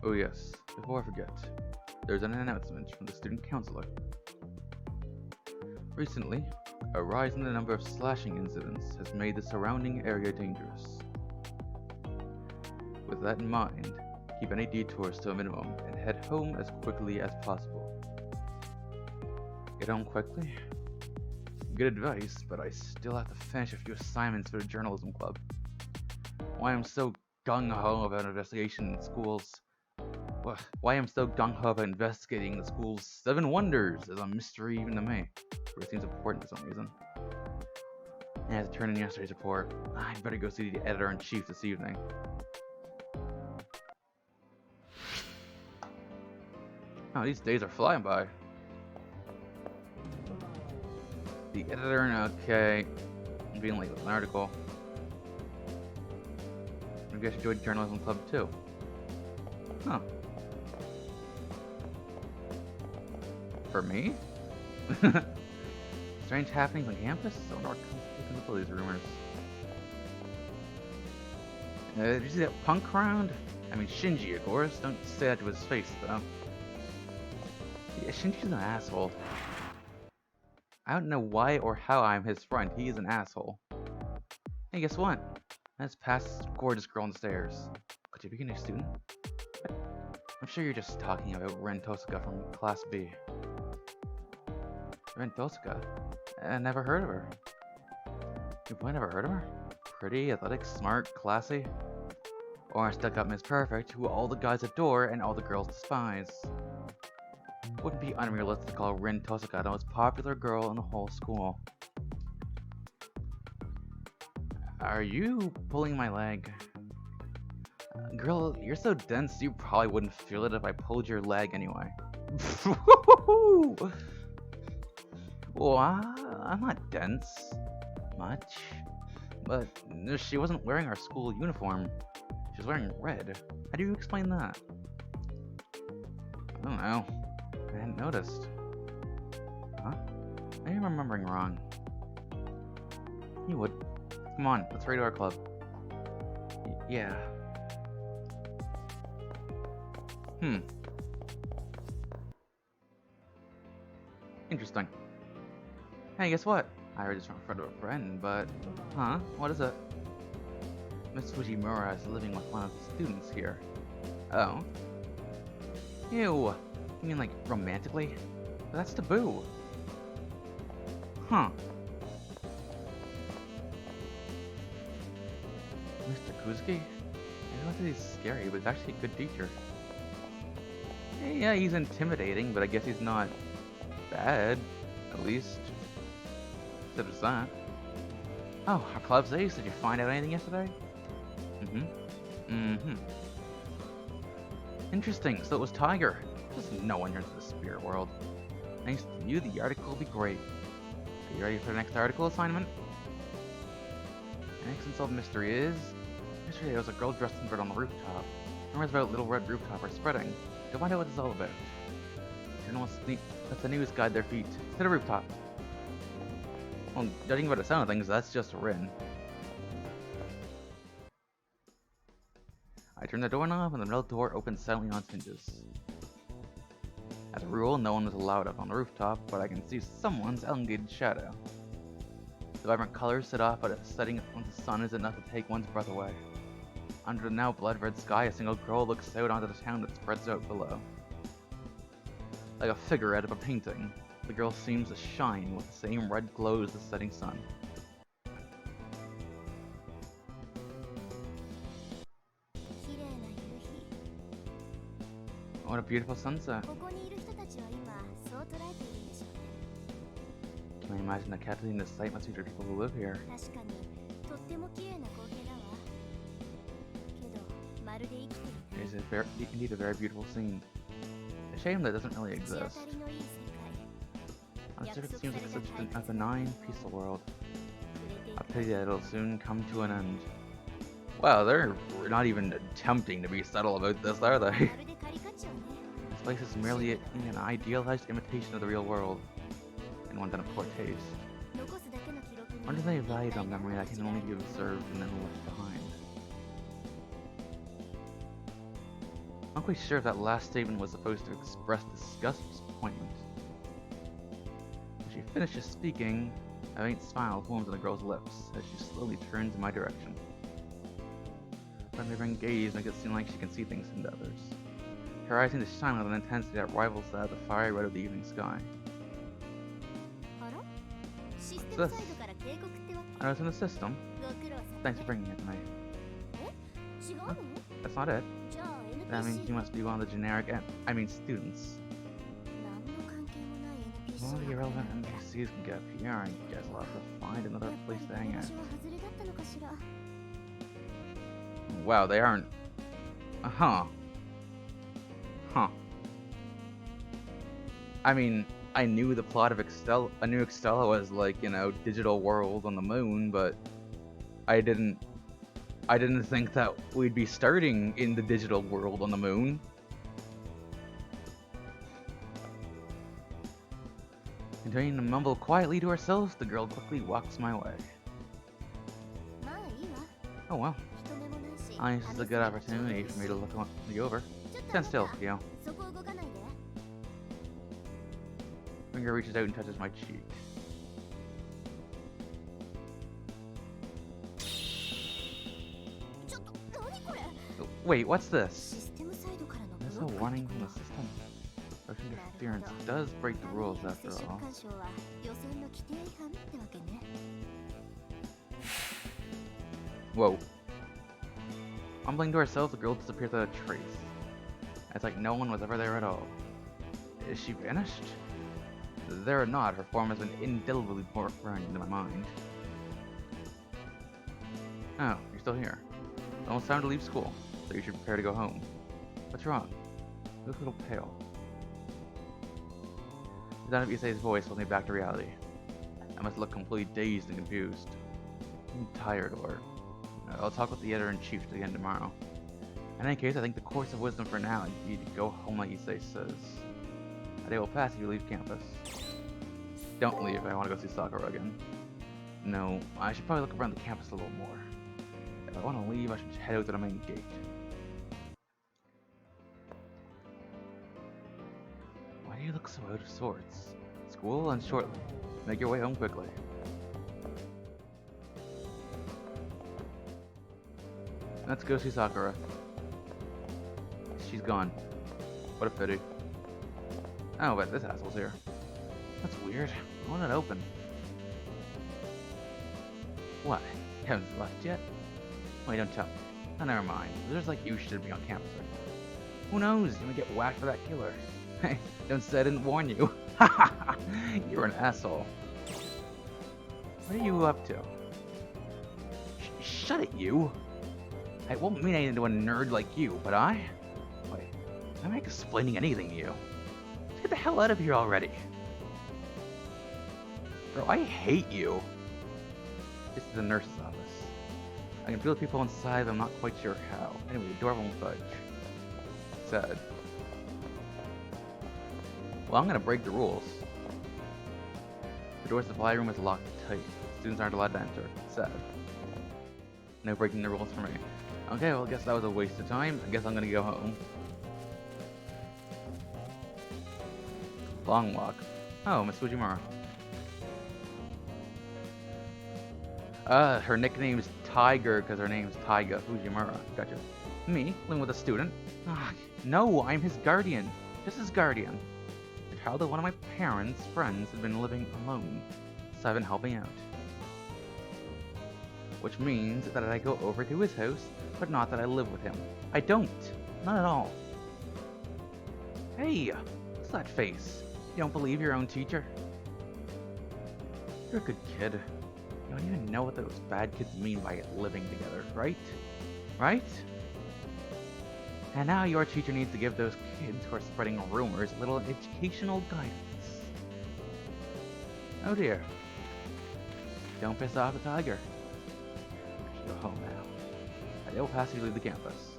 Oh yes, before I forget, there's an announcement from the student counselor. Recently, a rise in the number of slashing incidents has made the surrounding area dangerous. With that in mind, keep any detours to a minimum and head home as quickly as possible. Get home quickly? Good advice, but I still have to finish a few assignments for the journalism club. Why I'm so gung-ho about investigation in schools. Why I'm so gung-ho about investigating the school's 7 wonders is a mystery even to me, but it seems important for some reason. I had to turn in yesterday's report. I'd better go see the editor-in-chief this evening. Oh, these days are flying by. The editor, okay. I'm being late with an article. Maybe I should join journalism club too. Huh. For me? Strange happenings on campus? So North comes with all these rumors. Did you see that punk round? I mean Shinji, of course. Don't say that to his face, though. Yeah, Shinji's an asshole. I don't know why or how I'm his friend. He is an asshole. Hey, guess what? Let's pass this gorgeous girl on the stairs. Could you be a new student? I'm sure you're just talking about Ren Tosuka from Class B. Ren Tosuka? I never heard of her. You've never heard of her? Pretty, athletic, smart, classy? Or stuck-up Miss Perfect, who all the guys adore and all the girls despise. Wouldn't be unrealistic to call Rin Tosuka the most popular girl in the whole school. Are you pulling my leg? Girl, you're so dense you probably wouldn't feel it if I pulled your leg anyway. Well, I'm not dense. Much. But she wasn't wearing our school uniform. She was wearing red. How do you explain that? I don't know. I hadn't noticed. Huh? Maybe I'm remembering wrong. You would. Come on, let's raid our club. Yeah. Interesting. Hey, guess what? I heard this from a friend of a friend, but... Huh? What is it? Miss Fujimura is living with one of the students here. Oh? Ew. You mean like romantically? But that's taboo. Huh. Mr. Kuzuki? I know that he's scary, but he's actually a good teacher. Yeah, he's intimidating, but I guess he's not bad, at least. Except it's that. Oh, our club's ace. Did you find out anything yesterday? Interesting, so it was Tiger. Just no one here into the spirit world. Thanks to you, the article will be great. Are you ready for the next article assignment? The next unsolved mystery is... Yesterday there was a girl dressed in red on the rooftop. Rumors about Little Red Rooftop are spreading. Go find out what it's all about. Journalists let the news guide their feet to the rooftop. Well, judging by the sound of things, that's just Rin. I turned the doorknob and the metal door opened silently on its hinges. As a rule, no one was allowed up on the rooftop, but I can see someone's elongated shadow. The vibrant colors set off by the setting of the sun is enough to take one's breath away. Under the now blood-red sky, a single girl looks out onto the town that spreads out below. Like a figure out of a painting, the girl seems to shine with the same red glow as the setting sun. What a beautiful sunset. Can I imagine the captivating the sight must be for people who live here. It is indeed a very beautiful scene. A shame that it doesn't really exist. On the surface it seems like such a benign, peaceful world. A pity that it'll soon come to an end. Wow, they're not even attempting to be subtle about this, are they? This place is merely an idealized imitation of the real world, and one done of poor taste. Wonder they value a memory that can only be observed and then left behind. I'm not quite sure if that last statement was supposed to express disgust or disappointment. As she finishes speaking, a faint smile forms on the girl's lips as she slowly turns in my direction. Her neighboring gaze makes it seem like she can see things into others. Her eyes seem to shine with an intensity that rivals that of the fiery red of the evening sky. What's this? I know it's in the system. Thanks for bringing it to me. Huh? That's not it. That means you must be one of the generic students. One of the irrelevant NPCs can get here, I guess I'll have to find another place to hang out. Wow, they aren't... Huh. I mean, I knew the plot of Extella, I knew Extella was like, you know, digital world on the moon, but I didn't think that we'd be starting in the digital world on the moon. Continuing to mumble quietly to herself, the girl quickly walks my way. Oh well. This is a good opportunity for me to look me over. Stand still, Kyo. Finger reaches out and touches my cheek. Wait, what's this? There's a warning from the system. Such interference does break the rules after all. Whoa. Mumbling to herself, the girl disappears without a trace. It's like no one was ever there at all. Is she vanished? There or not, her form has been indelibly burned into my mind. Oh, you're still here. It's almost time to leave school, so you should prepare to go home. What's wrong? You look a little pale. The sound of Issei's voice pulls me back to reality. I must look completely dazed and confused. I'm tired, or... I'll talk with the editor-in-chief again tomorrow. In any case, I think the course of wisdom for now would be to go home like Issei says. A day will pass if you leave campus. Don't leave, I want to go see Sakura again. No, I should probably look around the campus a little more. If I want to leave, I should head out to the main gate. Why do you look so out of sorts? School ends shortly. Make your way home quickly. Let's go see Sakura. She's gone. What a pity. Oh, but this asshole's here. That's weird. Why won't it open? What? You haven't left yet? Wait, don't tell me. Oh, never mind. There's like you should be on campus right now. Who knows? You might get whacked for that killer. Hey, don't say I didn't warn you. You're an asshole. What are you up to? Shut it, you! I won't mean anything to a nerd like you, but I... Wait, I'm not explaining anything to you. Just get the hell out of here already. Bro, I hate you. This is the nurse's office. I can feel the people inside, but I'm not quite sure how. Anyway, the door won't budge. Sad. Well, I'm gonna break the rules. The door to the supply room is locked tight. Students aren't allowed to enter. Sad. No breaking the rules for me. Okay, well, I guess that was a waste of time. I guess I'm gonna go home. Long walk. Oh, Miss Fujimura. Her nickname's Tiger because her name's Taiga Fujimura. Gotcha. Me, living with a student? No, I'm his guardian. Just his guardian. The child of one of my parents' friends had been living alone, so I've been helping out. Which means that I go over to his house, but not that I live with him. I don't. Not at all. Hey, what's that face? You don't believe your own teacher? You're a good kid. You don't even know what those bad kids mean by living together, right? Right? And now your teacher needs to give those kids who are spreading rumors a little educational guidance. Oh dear. Don't piss off the tiger. Go home now. I will pass you to leave the campus.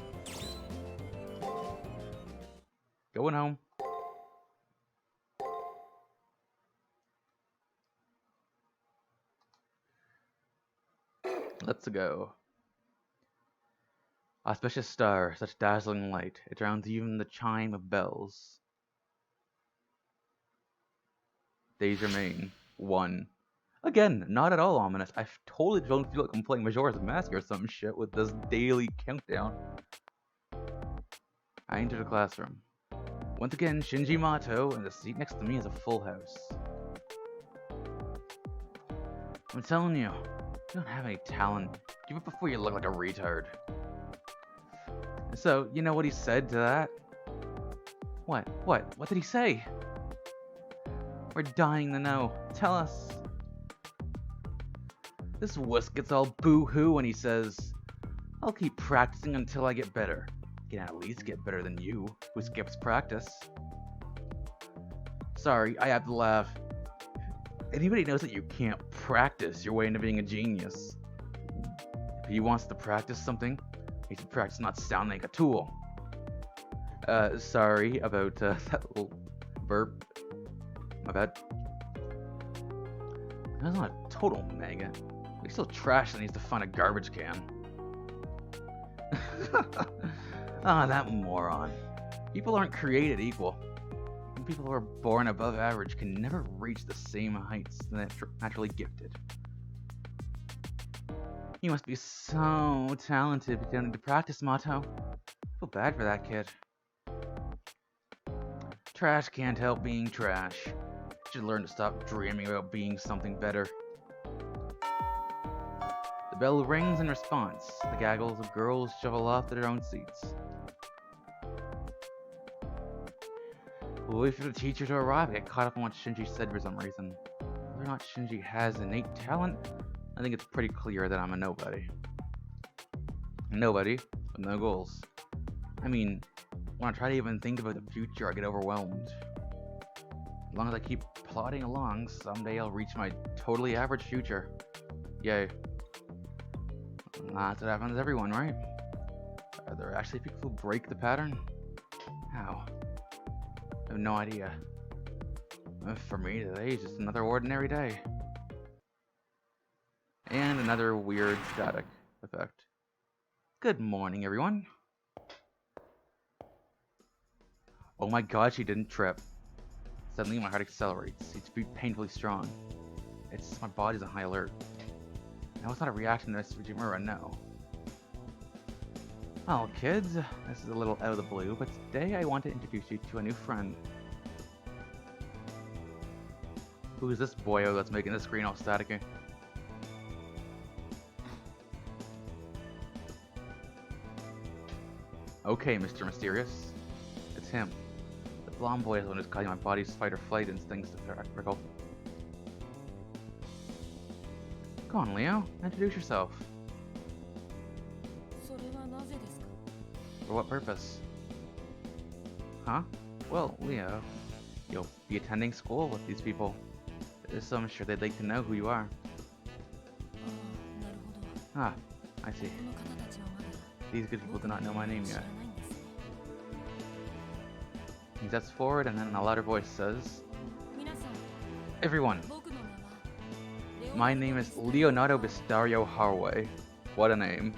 Going home. Let's go. Auspicious star, such dazzling light, it drowns even the chime of bells. Days remain. 1. Again, not at all ominous. I totally don't feel like I'm playing Majora's Mask or some shit with this daily countdown. I enter the classroom. Once again, Shinji Mato, and the seat next to me is a full house. I'm telling you, you don't have any talent. Give it before you look like a retard. So, you know what he said to that? What? What did he say? We're dying to know. Tell us. This wuss gets all boo-hoo when he says, I'll keep practicing until I get better. I can at least get better than you, who skips practice. Sorry, I have to laugh. Anybody knows that you can't practice your way into being a genius. If he wants to practice something, he should practice not sounding like a tool. Sorry about that little burp. My bad. That's not a total maggot. He's still trash that needs to find a garbage can. That moron. People aren't created equal. And people who are born above average can never reach the same heights than the naturally gifted. You must be so talented because you don't need to practice, Mato. I feel bad for that kid. Trash can't help being trash. You should learn to stop dreaming about being something better. The bell rings in response. The gaggles of girls shovel off to their own seats. We'll wait for the teacher to arrive. I get caught up on what Shinji said for some reason. Whether or not Shinji has innate talent, I think it's pretty clear that I'm a nobody. Nobody with no goals. I mean, when I try to even think about the future, I get overwhelmed. As long as I keep plodding along, someday I'll reach my totally average future. Yay. That's what happens to everyone, right? Are there actually people who break the pattern? How? I have no idea. For me, today is just another ordinary day. And another weird static effect. Good morning, everyone. Oh my god, she didn't trip. Suddenly my heart accelerates. It's painfully strong. It's my body's on high alert. Now it's not a reaction to Miss Fujimura, no. Well, kids, this is a little out of the blue, but today I want to introduce you to a new friend. Who is this boyo that's making the screen all staticky? Okay, Mr. Mysterious. It's him. The blonde boy is the one who's causing my body's fight or flight instincts to revolt. Go on, Leo. Introduce yourself. For what purpose? Huh? Well, Leo, you'll be attending school with these people, so I'm sure they'd like to know who you are. ああ、なるほど。 Ah, I see. この方たちはまだ These good people 僕 do の not know 名 my 前を name 知 yet. らないんですね。 He steps forward and then in a louder voice says, 皆さん、 Everyone, 僕の名は my name is Leonardo Bistario Harway. What a name.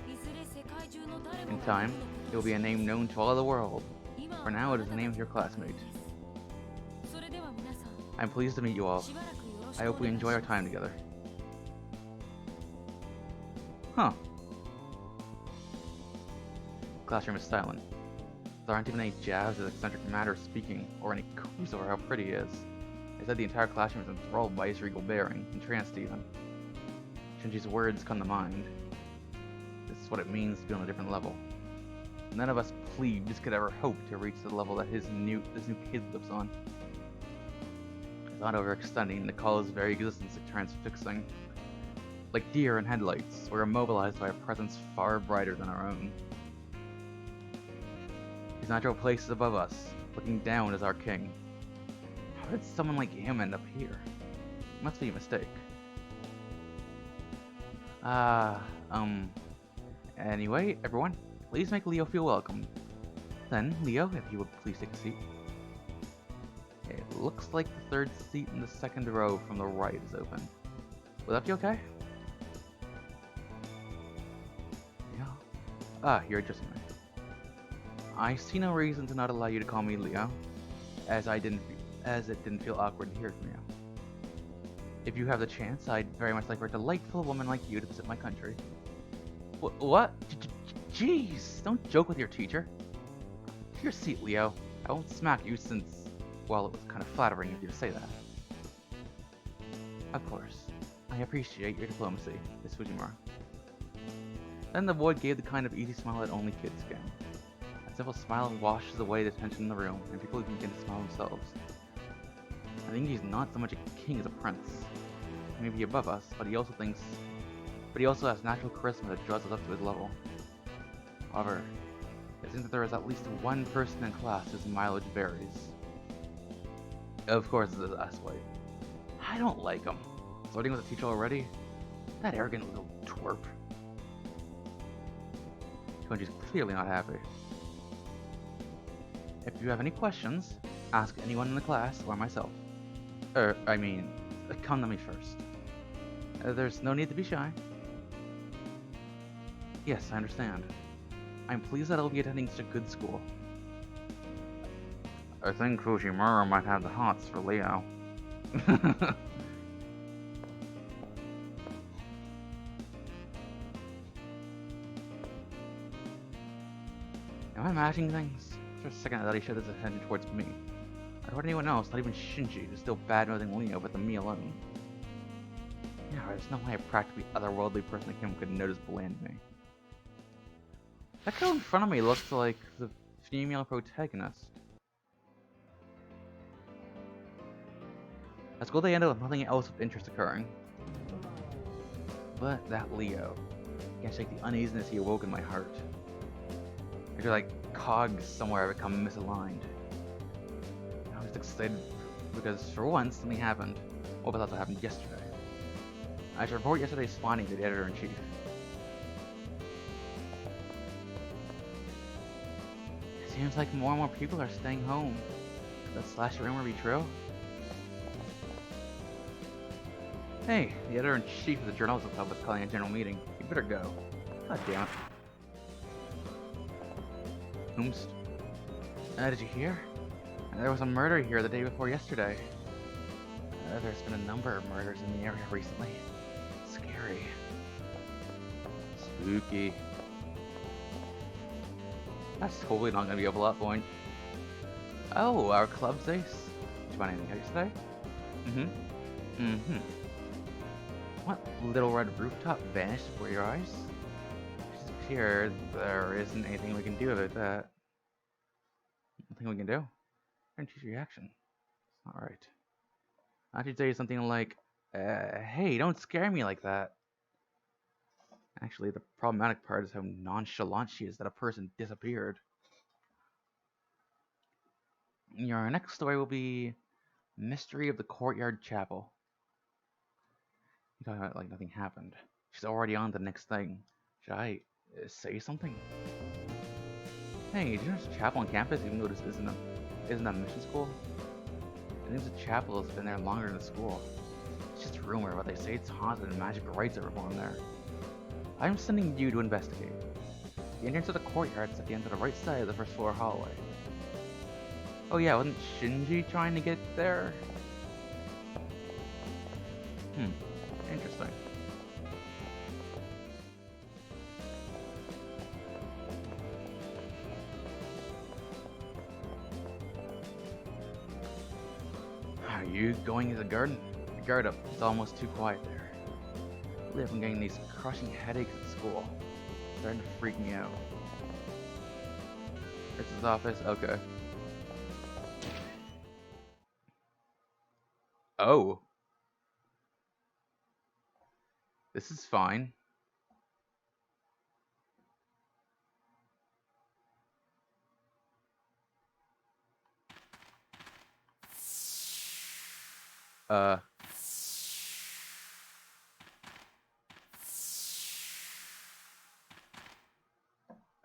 いずれ世界中の誰も In が time, 僕 it will のことを be a 知る name known to all the world. 今は For now, it is the あなた name た of ち your の番組 classmate. ですそれでは皆さん、 I'm pleased to meet you all. しばらくよろし I くお hope we 願いし enjoy our ます time together. Huh. Classroom is silent. There aren't even any jabs at eccentric matter speaking, or any coos over how pretty he is. Instead, the entire classroom is enthralled by his regal bearing, entranced even. Shinji's words come to mind. This is what it means to be on a different level. None of us plebes could ever hope to reach the level that this new kid lives on. It's not overextending to call his very existence transfixing. Like deer in headlights, we're immobilized by a presence far brighter than our own. His natural place is above us, looking down as our king. How did someone like him end up here? It must be a mistake. Anyway, everyone, please make Leo feel welcome. Then, Leo, if you would please take a seat. It looks like the third seat in the second row from the right is open. Will that be okay? Yeah. Ah, you're addressing me. I see no reason to not allow you to call me Leo, as it didn't feel awkward to hear from you. If you have the chance, I'd very much like for a delightful woman like you to visit my country. What? Jeez, don't joke with your teacher. Take your seat, Leo. I won't smack you since, well, it was kind of flattering of you to say that. Of course. I appreciate your diplomacy, Miss Fujimura. Then the boy gave the kind of easy smile that only kids can. A simple smile washes away the tension in the room, and people begin to smile themselves. I think he's not so much a king as a prince. He may be above us, but he also has natural charisma that draws us up to his level. However, it seems that there is at least one person in class whose mileage varies. Of course, it's Asswhite. I don't like him. Flirting with a teacher already? That arrogant little twerp. Konji's clearly not happy. If you have any questions, ask anyone in the class or myself. Come to me first. There's no need to be shy. Yes, I understand. I'm pleased that I'll be attending such a good school. I think Fujimura might have the hots for Leo. Am I imagining things? For a second I thought he showed his attention towards me. Or toward anyone else, not even Shinji, who's still bad-mouthing Leo, but than me alone. Yeah, there's no way a practically otherworldly person like him could notice bland me. That girl in front of me looks like the female protagonist. At school they ended with nothing else of interest occurring. But that Leo. I can't shake the uneasiness he awoke in my heart. I feel like cogs somewhere have become misaligned. I was excited because for once something happened. What about that happened yesterday? I should report yesterday's finding to the editor-in-chief. It seems like more and more people are staying home. Could that slasher rumor be true? Hey, the editor-in-chief of the Journalism Club is calling a general meeting. You better go. God damn it. Whomst? Did you hear? There was a murder here the day before yesterday. There's been a number of murders in the area recently. Scary. Spooky. That's totally not gonna be a plot point. Oh, our club's ace. Did you find anything out yesterday? What little red rooftop vanished before your eyes? She's appeared. There isn't anything we can do about that. Nothing we can do? Turn to reaction. Alright. I should say something like, hey, don't scare me like that. Actually, the problematic part is how nonchalant she is that a person disappeared. Your next story will be Mystery of the Courtyard Chapel. You talking about like nothing happened. She's already on to the next thing. Should I say something? Hey, did you know there's a chapel on campus even though this isn't a mission school? It seems the chapel has been there longer than the school. It's just a rumor, but they say it's haunted and magic rites are performed there. I'm sending you to investigate. The entrance to the courtyard is at the end of the right side of the first floor hallway. Oh yeah, wasn't Shinji trying to get there? Interesting. Are you going to the garden? Guard up, it's almost too quiet there. Lately I've been getting these crushing headaches at school. It's starting to freak me out. It's his office? Okay. Oh. This is fine.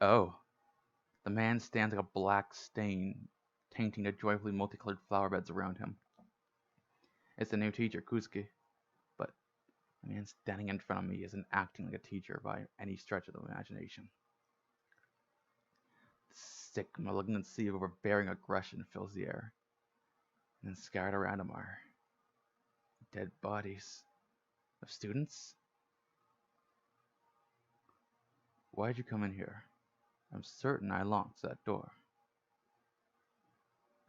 Oh. The man stands like a black stain, tainting the joyfully multicolored flower beds around him. It's the new teacher, Kuzuki. But the man standing in front of me isn't acting like a teacher by any stretch of the imagination. The sick malignancy of overbearing aggression fills the air. And then scattered around him are dead bodies of students. Why'd you come in here? I'm certain I locked that door.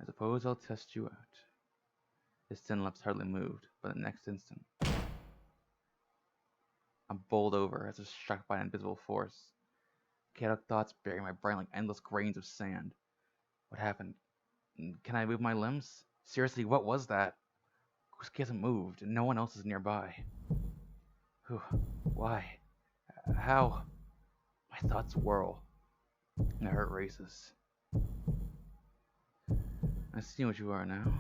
I suppose I'll test you out. His thin lips hardly moved, but the next instant, I'm bowled over as if struck by an invisible force. Chaotic thoughts bury my brain like endless grains of sand. What happened? Can I move my limbs? Seriously, what was that? Kusuke hasn't moved, and no one else is nearby. Whew. Why? How? My thoughts whirl. My heart races. I see what you are now.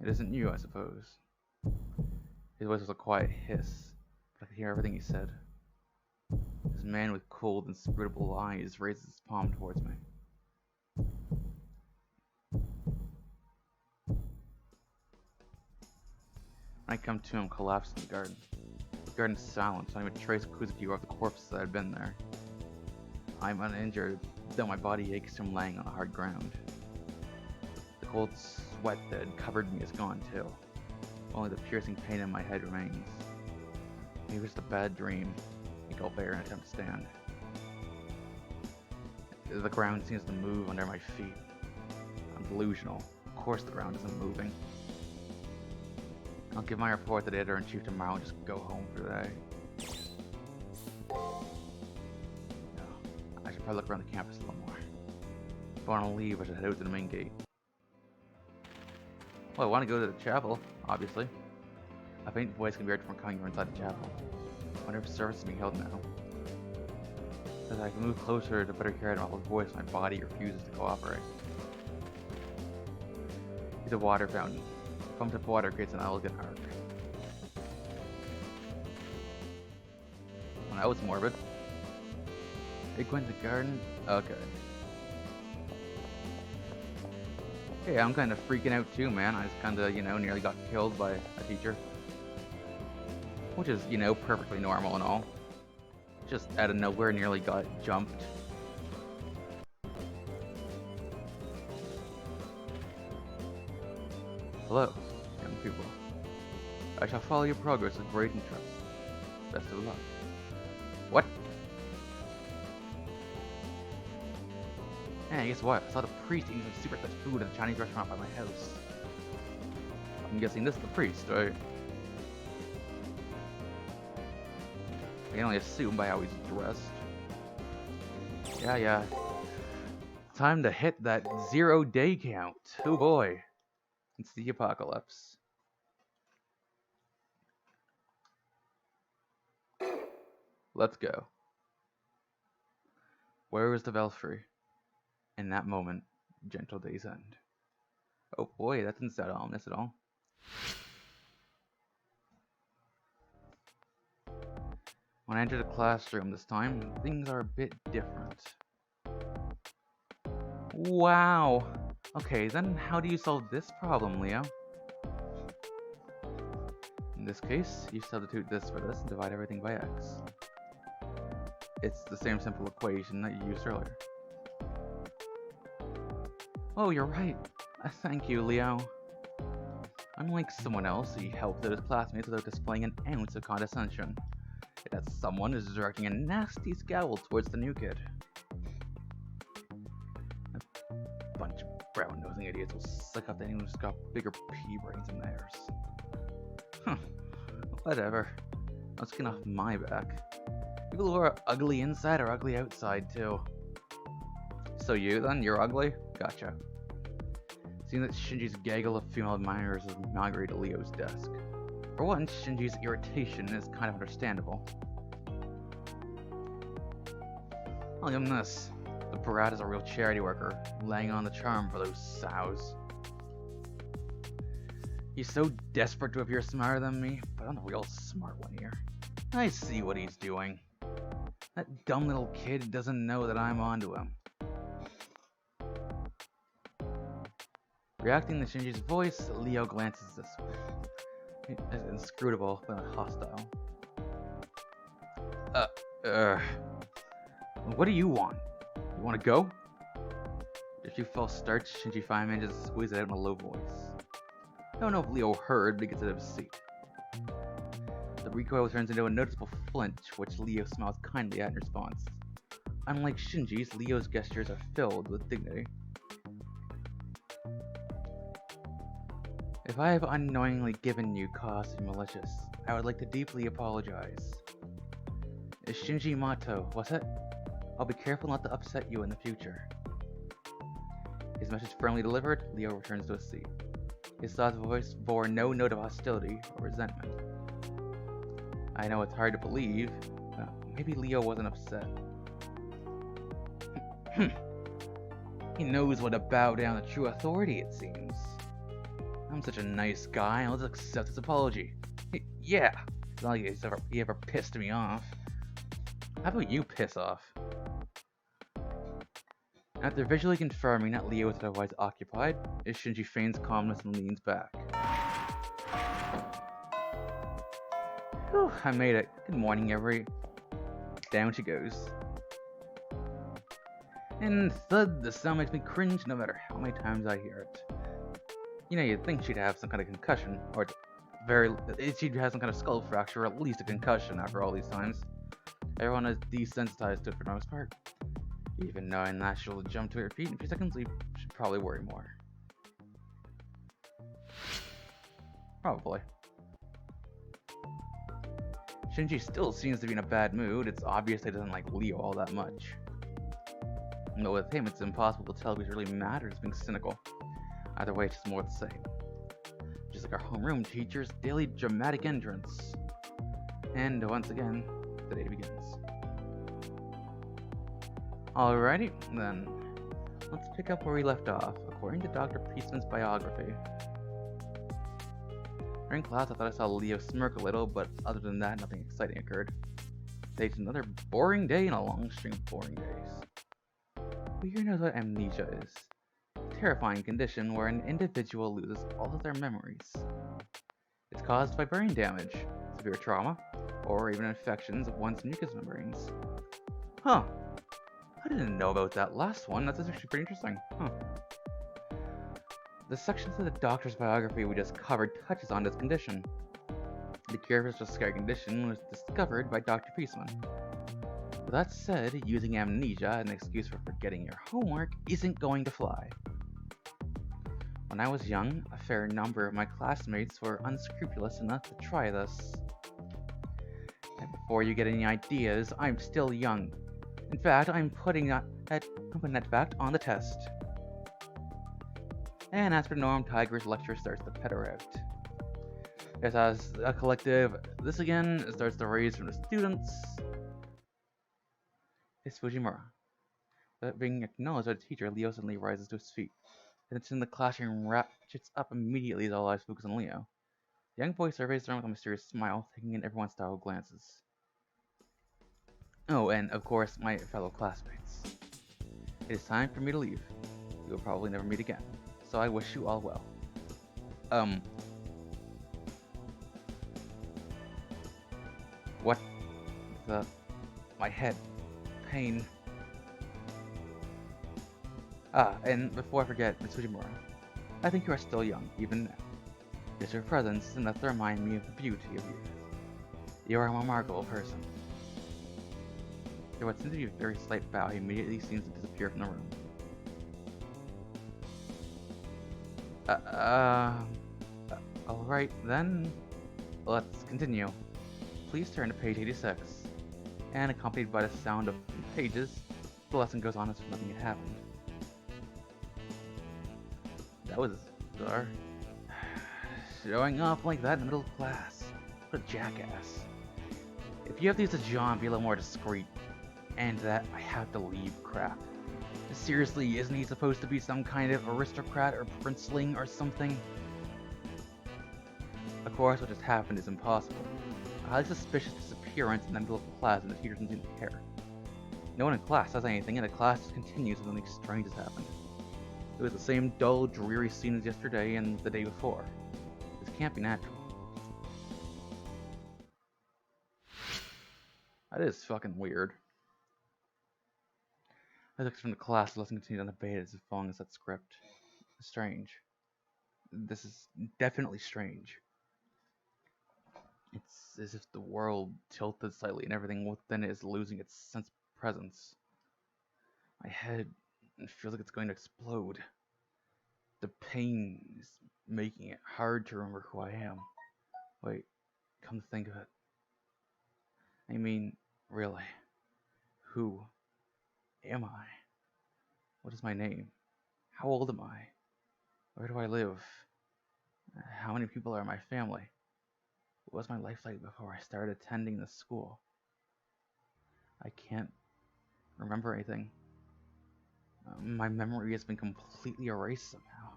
It isn't you, I suppose. His voice was a quiet hiss, but I could hear everything he said. This man with cold, inscrutable eyes raises his palm towards me. I come to him, collapsed in the garden. The garden's silent, not even a trace of Kuzuki or of the corpses that had been there. I'm uninjured, though my body aches from laying on the hard ground. The cold sweat that had covered me is gone too. Only the piercing pain in my head remains. Maybe it's a bad dream. I think I'll bear an attempt to stand. The ground seems to move under my feet. I'm delusional. Of course the ground isn't moving. I'll give my report to the editor-in-chief tomorrow and just go home for the day. No, I should probably look around the campus a little more. If I want to leave, I should head out to the main gate. Well, I want to go to the chapel, obviously. A faint voice can be heard from coming from inside the chapel. I wonder if service is being held now. As I move closer to better hear my voice, my body refuses to cooperate. It's a water fountain. Pumped up water creates an elegant arc. Well, that was morbid. Are you going to the garden? Okay. Hey, I'm kind of freaking out too, man. I just kind of, nearly got killed by a teacher. Which is, perfectly normal and all. Just out of nowhere, nearly got jumped. Hello, young people. I shall follow your progress with great interest. Best of luck. What? Hey, guess what? I saw the priest eating some super fast food at a Chinese restaurant by my house. I'm guessing this is the priest, right? I can only assume by how he's dressed. Yeah. Time to hit that 0-day count. Oh boy. It's the apocalypse. Let's go. Where is the belfry? In that moment, gentle days end. Oh boy, that didn't sound ominous at all. When I enter the classroom this time, things are a bit different. Wow! Okay, then how do you solve this problem, Leo? In this case, you substitute this for this and divide everything by x. It's the same simple equation that you used earlier. Oh, you're right. Thank you, Leo. Unlike someone else, he helped out his classmates without displaying an ounce of condescension. Yet that someone is directing a nasty scowl towards the new kid. A bunch of brown-nosing idiots will suck up to anyone who's got bigger pea brains than theirs. Huh. Whatever. Let's get off my back. People who are ugly inside are ugly outside, too. So you, then? You're ugly? Gotcha. Seeing that Shinji's gaggle of female admirers has migrated to Leo's desk. For once, Shinji's irritation is kind of understandable. I'll give him this. The brat is a real charity worker, laying on the charm for those sows. He's so desperate to appear smarter than me, but I'm the real smart one here. I see what he's doing. That dumb little kid doesn't know that I'm onto him. Reacting to Shinji's voice, Leo glances this way. It's inscrutable, but not hostile. What do you want? You want to go? If you fell starch, Shinji finally manages to squeeze it out in a low voice. I don't know if Leo heard, but he gets out of his seat. The recoil turns into a noticeable flinch, which Leo smiles kindly at in response. Unlike Shinji's, Leo's gestures are filled with dignity. If I have unknowingly given you cause to be malicious, I would like to deeply apologize. It's Shinji Mato, was it? I'll be careful not to upset you in the future. His message firmly delivered, Leo returns to his seat. His soft voice bore no note of hostility or resentment. I know it's hard to believe, but maybe Leo wasn't upset. He knows what to bow down to true authority, it seems. I'm such a nice guy, I'll just accept his apology. Yeah, it's not like he ever pissed me off. How about you piss off? After visually confirming that Leo is otherwise occupied, Shinji feigns calmness and leans back. Whew, I made it. Good morning, every... Down she goes. And thud, the sound makes me cringe no matter how many times I hear it. You know, you'd think she'd have some kind of concussion, or she'd have some kind of skull fracture, or at least a concussion after all these times. Everyone is desensitized to it for the most part. Even knowing that she'll jump to her feet in a few seconds, we should probably worry more. Probably. Shinji still seems to be in a bad mood. It's obvious he doesn't like Leo all that much. But with him, it's impossible to tell if he's really mad or just being cynical. Either way, it's just more the same. Just like our homeroom teacher's daily dramatic entrance. And once again, the day begins. Alrighty, then. Let's pick up where we left off, according to Dr. Peaceman's biography. During class, I thought I saw Leo smirk a little, but other than that, nothing exciting occurred. Today's another boring day in a long string of boring days. Who here knows what amnesia is? A terrifying condition where an individual loses all of their memories. It's caused by brain damage, severe trauma, or even infections of one's mucous membranes. Huh. I didn't know about that last one. That's actually pretty interesting. Huh. The sections of the doctor's biography we just covered touches on this condition. The cure for this scary condition was discovered by Dr. Peaceman. With that said, using amnesia as an excuse for forgetting your homework isn't going to fly. When I was young, a fair number of my classmates were unscrupulous enough to try this. And before you get any ideas, I'm still young. In fact, I'm putting that fact on the test. And as per norm, Tiger's lecture starts to petter out. Just as a collective, this again starts to raise from the students. It's Fujimura. Without being acknowledged by the teacher, Leo suddenly rises to his feet. Attention in the classroom ratchets up immediately as all eyes focus on Leo. The young boy surveys the room with a mysterious smile, taking in everyone's startled glances. Oh, and of course, my fellow classmates. It is time for me to leave. We will probably never meet again, so I wish you all well. What the... My head. Pain. Ah, and before I forget, Miss Fujimura, I think you are still young, even now. It is your presence enough to remind me of the beauty of youth. You are a remarkable person. After what seems to be a very slight bow, he immediately seems to disappear from the room. Alright then. Let's continue. Please turn to page 86. And accompanied by the sound of pages, the lesson goes on as if nothing had happened. That was bizarre. Showing up like that in the middle of class. What a jackass. If you have to use a John, be a little more discreet. And that I have to leave crap. Seriously, isn't he supposed to be some kind of aristocrat or princeling or something? Of course, what just happened is impossible. A highly suspicious disappearance in the middle of class and the teacher doesn't seem to care. No one in class says anything and the class just continues when something strange has happened. It was the same dull, dreary scene as yesterday and the day before. This can't be natural. That is fucking weird. I looked from the class, the lesson continued unabated as if following a set script. Strange. This is definitely strange. It's as if the world tilted slightly and everything within it is losing its sense of presence. My head feels like it's going to explode. The pain is making it hard to remember who I am. Wait, come to think of it. I mean, really, who am I? What is my name? How old am I? Where do I live? How many people are in my family? What was my life like before I started attending this school? I can't remember anything. My memory has been completely erased somehow.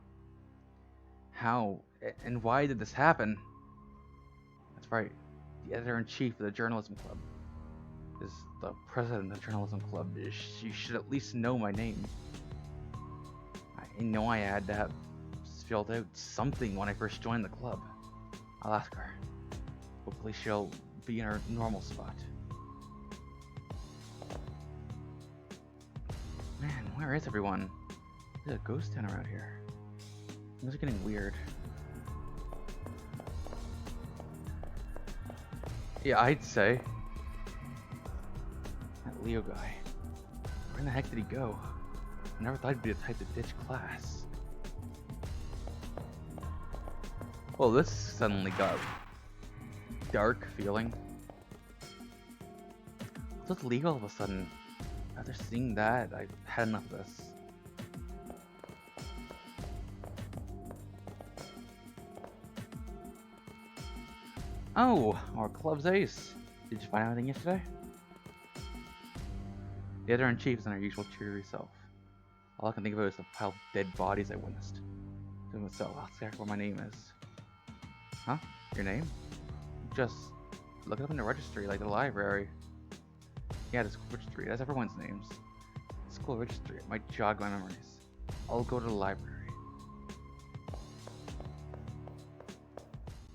How and why did this happen? That's right. The editor-in-chief of the journalism club is the president of the journalism club. She should at least know my name. I know I had to have filled out something when I first joined the club. I'll ask her. Hopefully she'll be in her normal spot. Man, where is everyone? There's a ghost town around here. Things are getting weird. Yeah, I'd say. That Leo guy. Where in the heck did he go? I never thought he'd be the type to ditch class. Well, this suddenly got dark feeling. What's with Leo all of a sudden? After seeing that, I've had enough of this. Oh, our club's ace. Did you find anything yesterday? The editor-in-chief is in her usual cheery self. All I can think about is the pile of dead bodies I witnessed. To myself, I'll ask what my name is. Huh? Your name? Just look it up in the registry, like the library. Yeah, the school registry. That's everyone's names. School registry. It might jog my memories. I'll go to the library.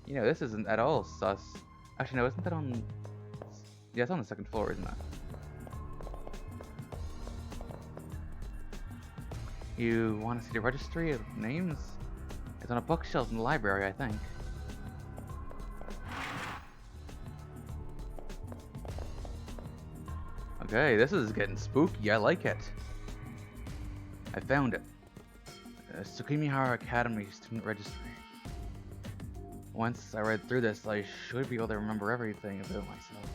You know, this isn't at all sus. Actually, no, isn't that on... Yeah, it's on the second floor, isn't it? You want to see the registry of names? It's on a bookshelf in the library, I think. Okay, this is getting spooky. I like it. I found it. Tsukimihara Academy Student Registry. Once I read through this, I should be able to remember everything about myself.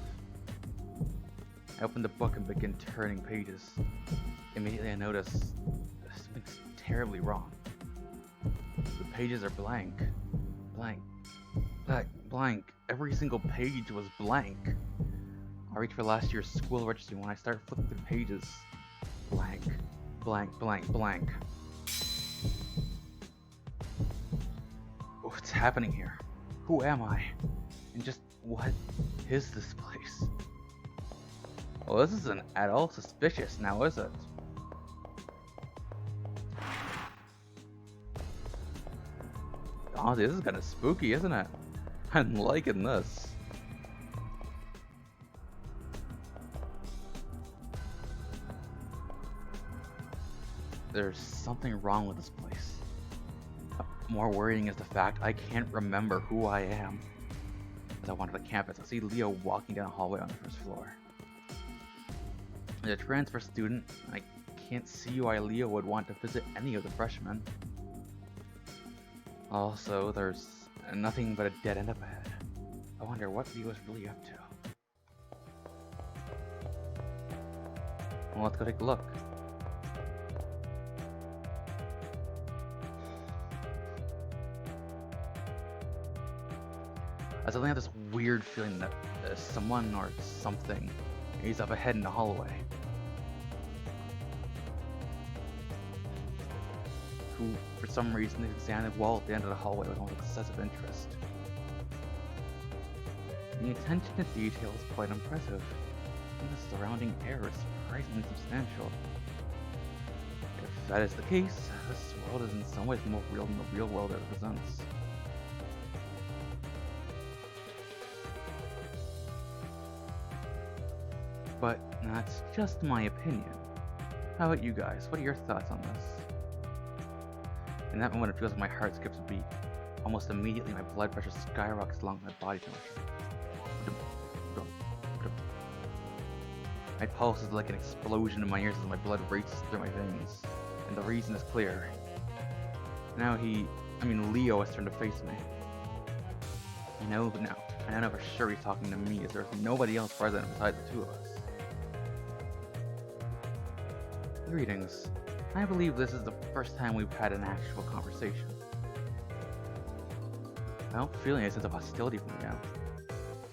I opened the book and began turning pages. Immediately I noticed something's terribly wrong. The pages are blank. Blank. Every single page was blank. I reached for last year's school registry when I started flipping through pages. Blank. happening here? Who am I? And just what is this place? Well, this isn't at all suspicious now, is it? Honestly, this is kind of spooky, isn't it? I'm liking this. There's something wrong with this place. More worrying is the fact I can't remember who I am. As I wander the campus, I see Leo walking down a hallway on the first floor. As a transfer student, I can't see why Leo would want to visit any of the freshmen. Also, there's nothing but a dead end up ahead. I wonder what Leo's really up to. Well, let's go take a look. I suddenly have this weird feeling that someone or something is up ahead in the hallway. Who, for some reason, is examining the wall at the end of the hallway with almost excessive interest. The attention to detail is quite impressive, and the surrounding air is surprisingly substantial. If that is the case, this world is in some ways more real than the real world it represents. But that's just my opinion. How about you guys? What are your thoughts on this? In that moment, it feels like my heart skips a beat. Almost immediately, my blood pressure skyrockets along my body temperature. My pulse is like an explosion in my ears as my blood races through my veins. And the reason is clear. Now Leo has turned to face me. I know for sure he's talking to me, as there's nobody else present besides the two of us. Greetings. I believe this is the first time we've had an actual conversation. I don't feel any sense of hostility from him now.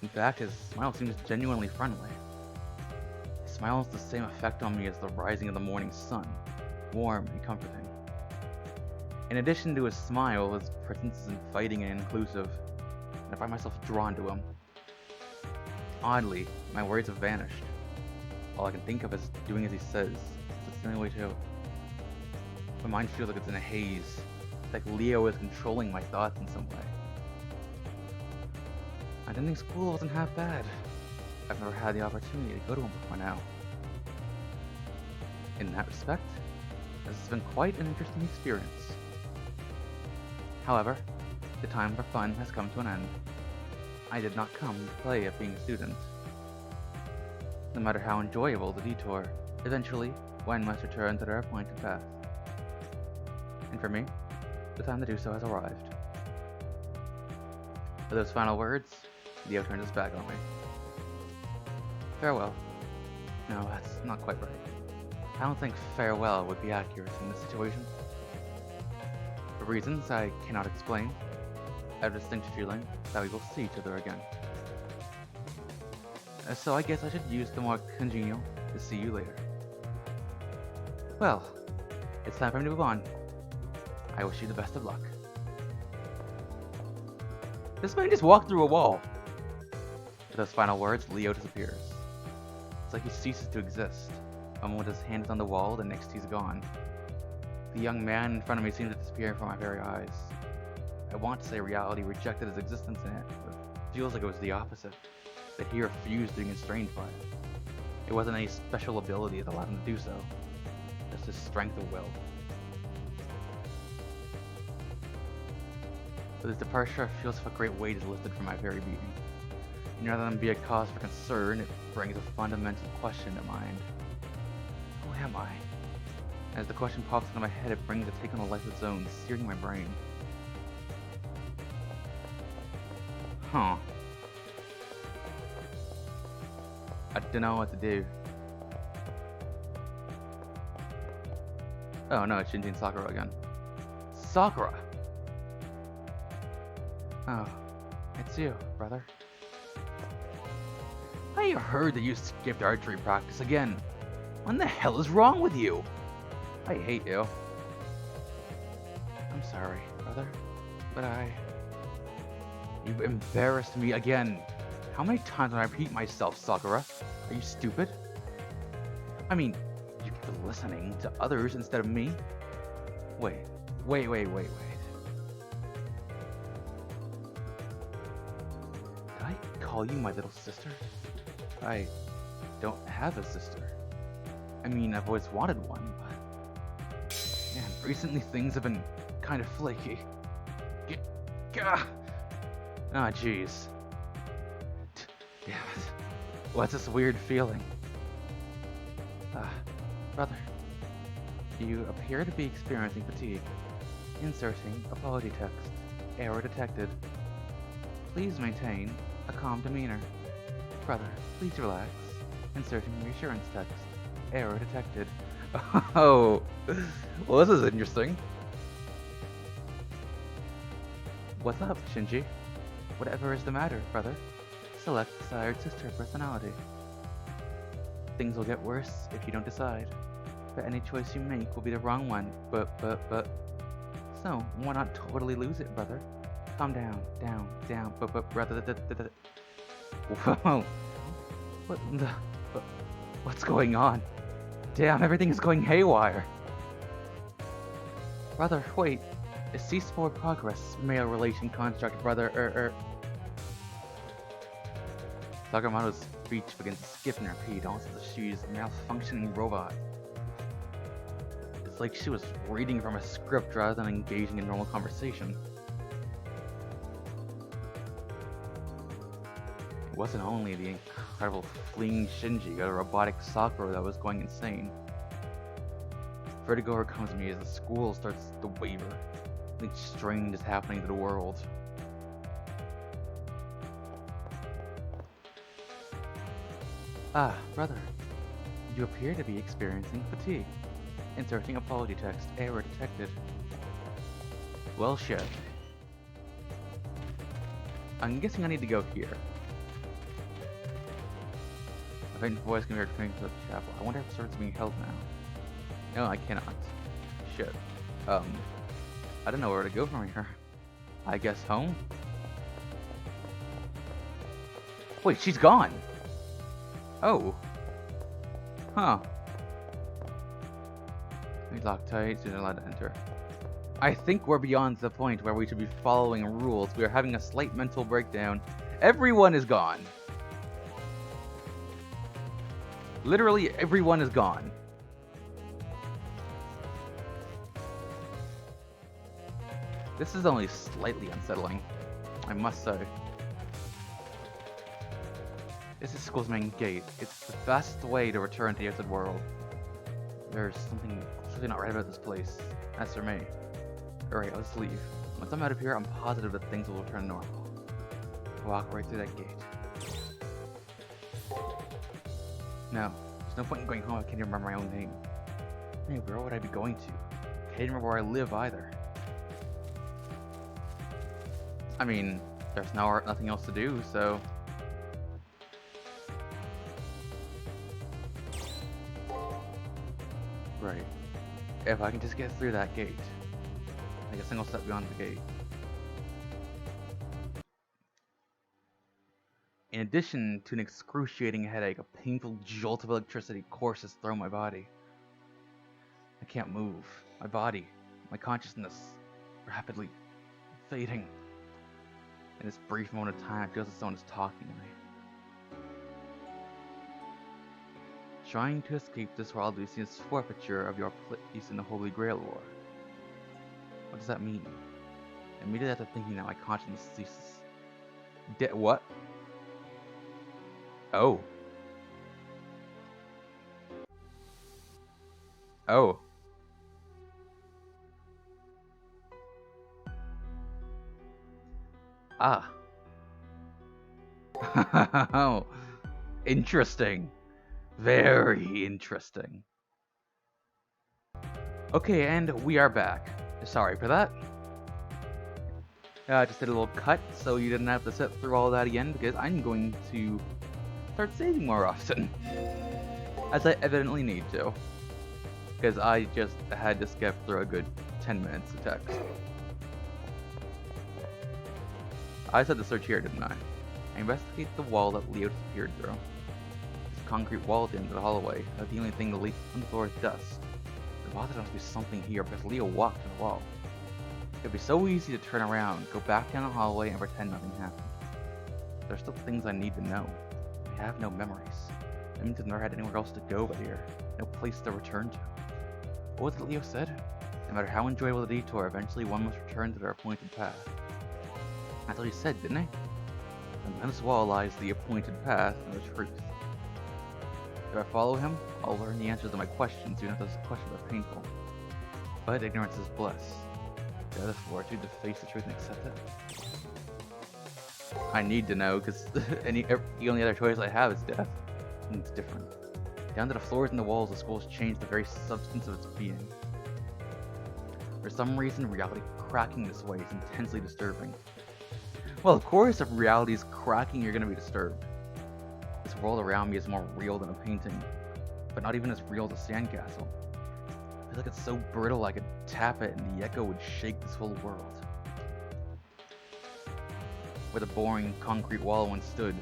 In fact, his smile seems genuinely friendly. His smile has the same effect on me as the rising of the morning sun, warm and comforting. In addition to his smile, his presence is inviting and inclusive, and I find myself drawn to him. Oddly, my worries have vanished. All I can think of is doing as he says. It's the only way to. My mind feels like it's in a haze. It's like Leo is controlling my thoughts in some way. I didn't think school wasn't half bad. I've never had the opportunity to go to one before now. In that respect, this has been quite an interesting experience. However, the time for fun has come to an end. I did not come to play at being a student. No matter how enjoyable the detour, eventually, one must return to their appointed path. And for me, the time to do so has arrived. With those final words, Leo turns his back on me. Farewell. No, that's not quite right. I don't think farewell would be accurate in this situation. For reasons I cannot explain, I have a distinct feeling that we will see each other again. So I guess I should use the more congenial to see you later. Well, it's time for me to move on. I wish you the best of luck. This man just walked through a wall. With those final words, Leo disappears. It's like he ceases to exist. A moment his hand is on the wall, the next he's gone. The young man in front of me seems to disappear from my very eyes. I want to say reality rejected his existence in it, but it feels like it was the opposite. That he refused being constrained by it. It wasn't any special ability that allowed him to do so. Just his strength of will. With his departure, it feels like a great weight is lifted from my very being. And rather than be a cause for concern, it brings a fundamental question to mind. Who am I? As the question pops into my head, it brings a take on a life of its own, searing my brain. Huh. I don't know what to do. Oh no, it's Shinji and Sakura again. Sakura! Oh, it's you, brother. I heard that you skipped archery practice again. What the hell is wrong with you? I hate you. I'm sorry, brother, but You've embarrassed me again. How many times do I repeat myself, Sakura? Are you stupid? I mean, you could be listening to others instead of me. Wait. Did I call you my little sister? I don't have a sister. I mean, I've always wanted one, but... Man, recently things have been kind of flaky. Ah, jeez. Damn it. What's this weird feeling? Brother. You appear to be experiencing fatigue. Inserting apology text. Error detected. Please maintain a calm demeanor. Brother, please relax. Inserting reassurance text. Error detected. Oh, well, this is interesting. What's up, Shinji? Whatever is the matter, brother? Select desired sister personality. Things will get worse if you don't decide. But any choice you make will be the wrong one. But. So, why not totally lose it, brother? Calm down, but, brother. Whoa. What's going on? Damn, everything is going haywire. Brother, wait. A cease forward progress, male relation construct, brother, Sakamoto's speech begins to skip and repeat, almost as if she's a malfunctioning robot. It's like she was reading from a script rather than engaging in normal conversation. It wasn't only the incredible fleeing Shinji, but a robotic Sakura that was going insane. Vertigo overcomes me as the school starts to waver. Something strange is happening to the world. Ah, brother. You appear to be experiencing fatigue. Inserting apology text. Error detected. Well, shit. I'm guessing I need to go here. A faint voice can be heard coming from the chapel. I wonder if the service is being held now. No, I cannot. Shit. I don't know where to go from here. I guess home? Wait, she's gone! Oh. Huh. We lock tight, so you're allowed to enter. I think we're beyond the point where we should be following rules. We are having a slight mental breakdown. Everyone is gone. Literally everyone is gone. This is only slightly unsettling, I must say. This is school's main gate. It's the fastest way to return to the outside world. There's something not right about this place. As for me. Alright, let's leave. Once I'm out of here, I'm positive that things will return normal. I'll walk right through that gate. No, there's no point in going home. I can't even remember my own name. Hey, where would I be going to? I can't remember where I live either. I mean, there's nothing else to do, so... Right. If I can just get through that gate. Like a single step beyond the gate. In addition to an excruciating headache, a painful jolt of electricity courses through my body. I can't move. My body, my consciousness, rapidly fading. In this brief moment of time, it feels as if someone is talking to me. Trying to escape this world will be seen as forfeiture of your place in the Holy Grail War. What does that mean? Immediately after thinking that, my conscience ceases. What? Oh. Oh. Ah. Oh. Interesting. Very interesting. Okay, and we are back. Sorry for that. I just did a little cut so you didn't have to sit through all that again because I'm going to start saving more often. As I evidently need to. Because I just had to skip through a good 10 minutes of text. I said to search here, didn't I? I investigate the wall that Leo disappeared through. This concrete wall at the end of the hallway, but the only thing to leak on the floor is dust. There must be something here because Leo walked to the wall. It'd be so easy to turn around, go back down the hallway, and pretend nothing happened. There's still things I need to know. I have no memories. That means I've never had anywhere else to go but here. No place to return to. What was it Leo said? No matter how enjoyable the detour, eventually one must return to their appointed path. That's what he said, didn't he? And behind this wall lies the appointed path and the truth. If I follow him, I'll learn the answers to my questions, even if those questions are painful. But ignorance is bliss. The other fortitude to face the truth and accept it. I need to know, because the only other choice I have is death. And it's different. Down to the floors and the walls, the school has changed the very substance of its being. For some reason, reality cracking this way is intensely disturbing. Well, of course, if reality is cracking, you're going to be disturbed. This world around me is more real than a painting, but not even as real as a sandcastle. I feel like it's so brittle I could tap it and the echo would shake this whole world. Where the boring concrete wall once stood,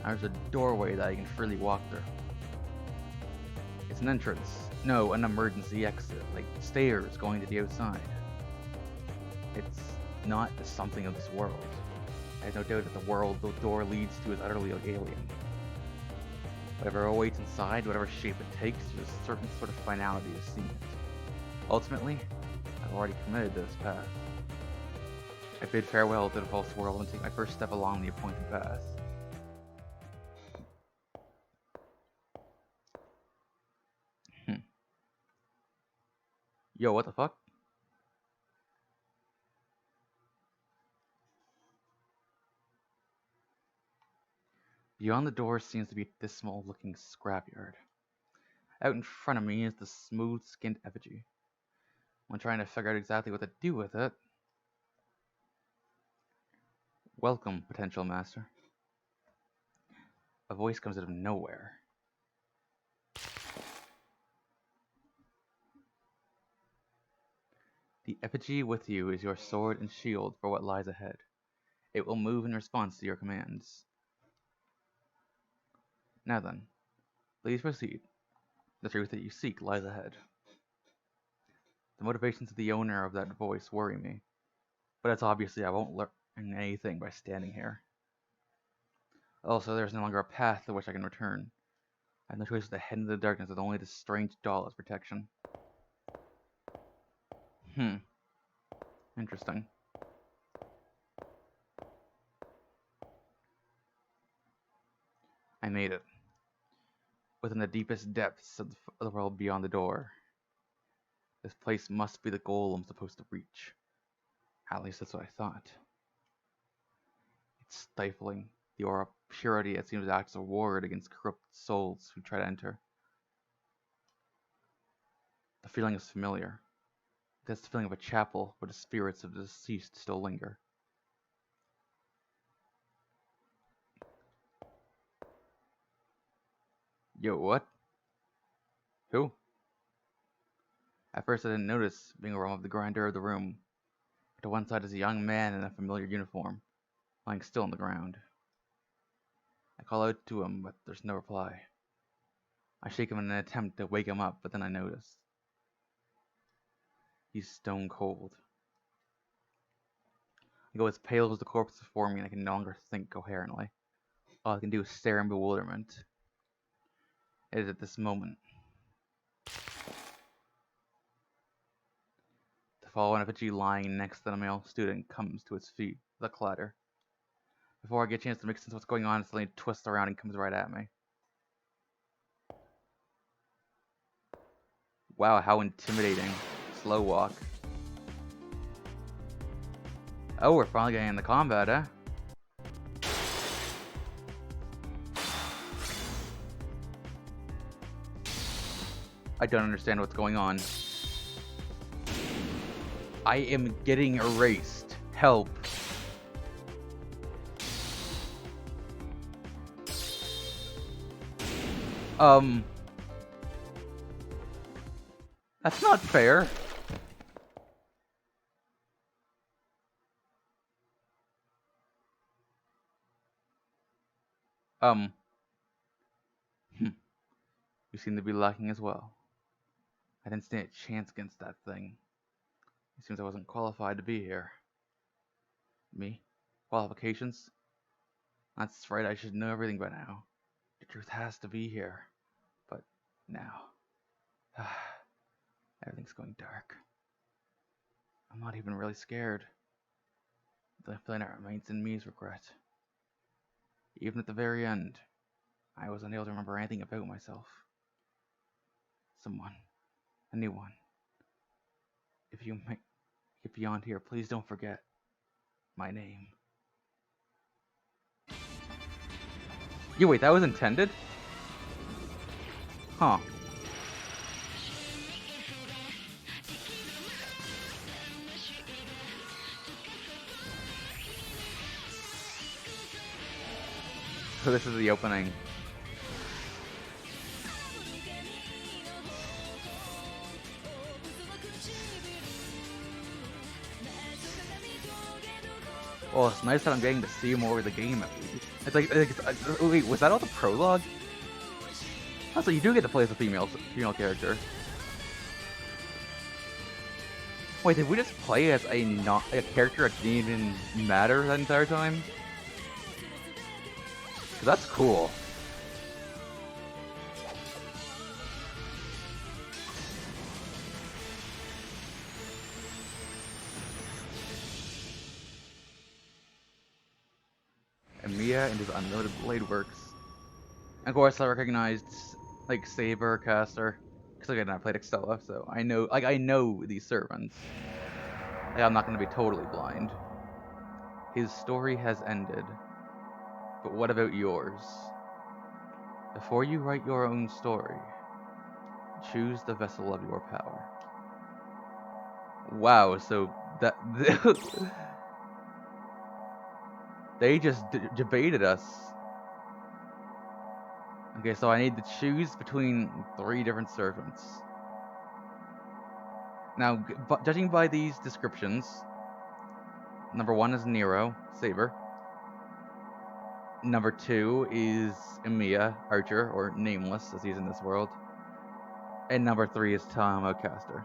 there's a doorway that I can freely walk through. It's an entrance. No, an emergency exit, like stairs going to the outside. It's not something of this world. I have no doubt that the world the door leads to is utterly alien. Whatever awaits inside, whatever shape it takes, there's a certain sort of finality to seeing it. Ultimately, I've already committed to this path. I bid farewell to the false world and take my first step along the appointed path. Yo, what the fuck? Beyond the door seems to be a dismal-looking scrapyard. Out in front of me is the smooth-skinned effigy. When trying to figure out exactly what to do with it... Welcome, potential master. A voice comes out of nowhere. The effigy with you is your sword and shield for what lies ahead. It will move in response to your commands. Now then, please proceed. The truth that you seek lies ahead. The motivations of the owner of that voice worry me, but it's obviously I won't learn anything by standing here. Also, there's no longer a path to which I can return. I have no choice but to head into the darkness with only this strange doll as protection. Interesting. I made it. Within the deepest depths of the world beyond the door. This place must be the goal I'm supposed to reach. At least that's what I thought. It's stifling, the aura of purity that seems to act as a ward against corrupt souls who try to enter. The feeling is familiar. That's the feeling of a chapel where the spirits of the deceased still linger. Yo, what? Who? At first I didn't notice, being around of the grinder of the room. But to one side is a young man in a familiar uniform, lying still on the ground. I call out to him, but there's no reply. I shake him in an attempt to wake him up, but then I notice. He's stone cold. I go as pale as the corpse before me and I can no longer think coherently. All I can do is stare in bewilderment. It is at this moment. The fallen effigy lying next to the male student comes to its feet with a clatter. Before I get a chance to make sense of what's going on, it suddenly twists around and comes right at me. Wow, how intimidating. Slow walk. Oh, we're finally getting into combat, eh? I don't understand what's going on. I am getting erased. Help. That's not fair. Um, you seem to be lacking as well. I didn't stand a chance against that thing. It seems I wasn't qualified to be here. Me? Qualifications? That's right, I should know everything by now. The truth has to be here. But now, everything's going dark. I'm not even really scared. The only feeling that remains in me is regret. Even at the very end, I was unable to remember anything about myself. Someone, anyone, if you make it beyond here, please don't forget my name. You wait, that was intended? Huh. So this is the opening. Well, it's nice that I'm getting to see more of the game at least. Wait, was that all the prologue? Also, you do get to play as a female character. Wait, did we just play as a character that didn't even matter that entire time? 'Cause that's cool. And Mia and his unlimited blade works. And of course, I recognized like Saber, Caster, because again I played Extella, so I know these servants. Like, I'm not going to be totally blind. His story has ended, but what about yours? Before you write your own story, choose the vessel of your power. Wow, so that they just debated us. Okay, so I need to choose between 3 different servants. Now, judging by these descriptions, number 1 is Nero, Saber. Number 2 is Emiya, Archer, or Nameless, as he's in this world. And number 3 is Tama, Caster.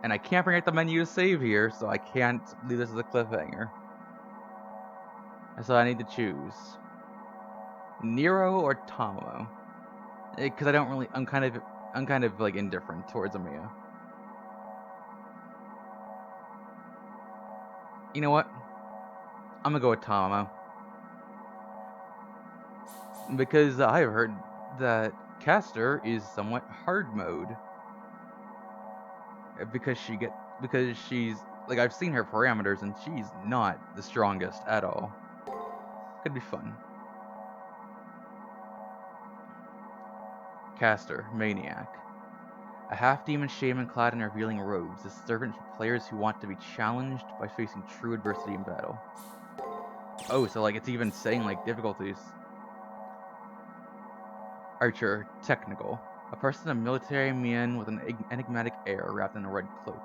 And I can't bring up the menu to save here, so I can't leave this as a cliffhanger. And so I need to choose Nero or Tamamo. Because I don't really, I'm kind of like indifferent towards Emiya. You know what? I'm gonna go with Tamamo. Because I've heard that Caster is somewhat hard mode. Because she's like, I've seen her parameters and she's not the strongest at all. Could be fun. Caster, Maniac. A half-demon shaman clad in revealing robes, a servant for players who want to be challenged by facing true adversity in battle. Oh, so like it's even saying like difficulties. Archer, Technical. A person of military mien with an enigmatic air wrapped in a red cloak.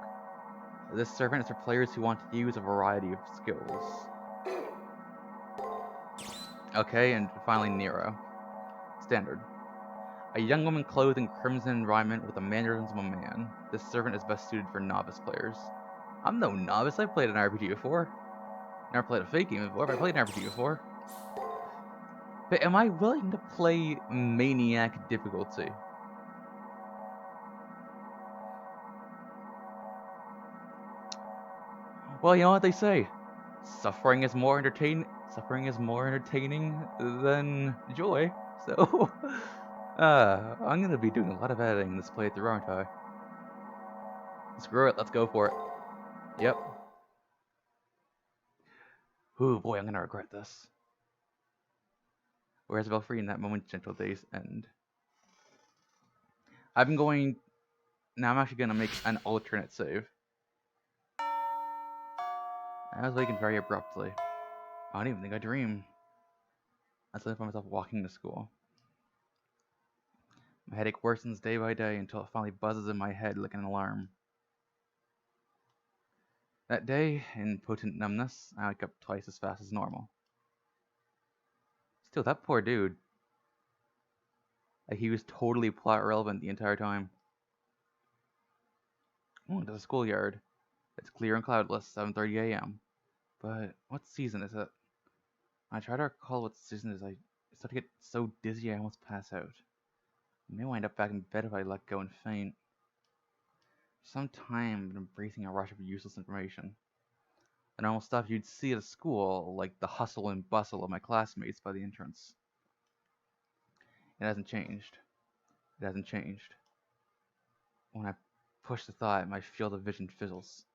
This servant is for players who want to use a variety of skills. Okay, and finally Nero. Standard. A young woman clothed in crimson raiment with the mannerisms of a man. This servant is best suited for novice players. I'm no novice, I've played an RPG before. Never played a fake game before, but I played an RPG before. But am I willing to play Maniac difficulty? Well, you know what they say. Suffering is more entertaining than joy. So, I'm gonna be doing a lot of editing this playthrough, aren't I? Screw it, let's go for it. Yep. Ooh, boy, I'm gonna regret this. Whereas Belfry in that moment, gentle days end. I've been going... Now I'm actually gonna make an alternate save. I was waking very abruptly. I don't even think I dream. I suddenly find myself walking to school. My headache worsens day by day until it finally buzzes in my head like an alarm. That day, in potent numbness, I wake up twice as fast as normal. Still, that poor dude. Like, he was totally plot irrelevant the entire time. Into the schoolyard. It's clear and cloudless, 7:30 a.m. But what season is it? I try to recall what season it is. I start to get so dizzy I almost pass out. I may wind up back in bed if I let go and faint. For some time, I've been embracing a rush of useless information. The normal stuff you'd see at a school, like the hustle and bustle of my classmates by the entrance. It hasn't changed. It hasn't changed. When I push the thought, my field of vision fizzles.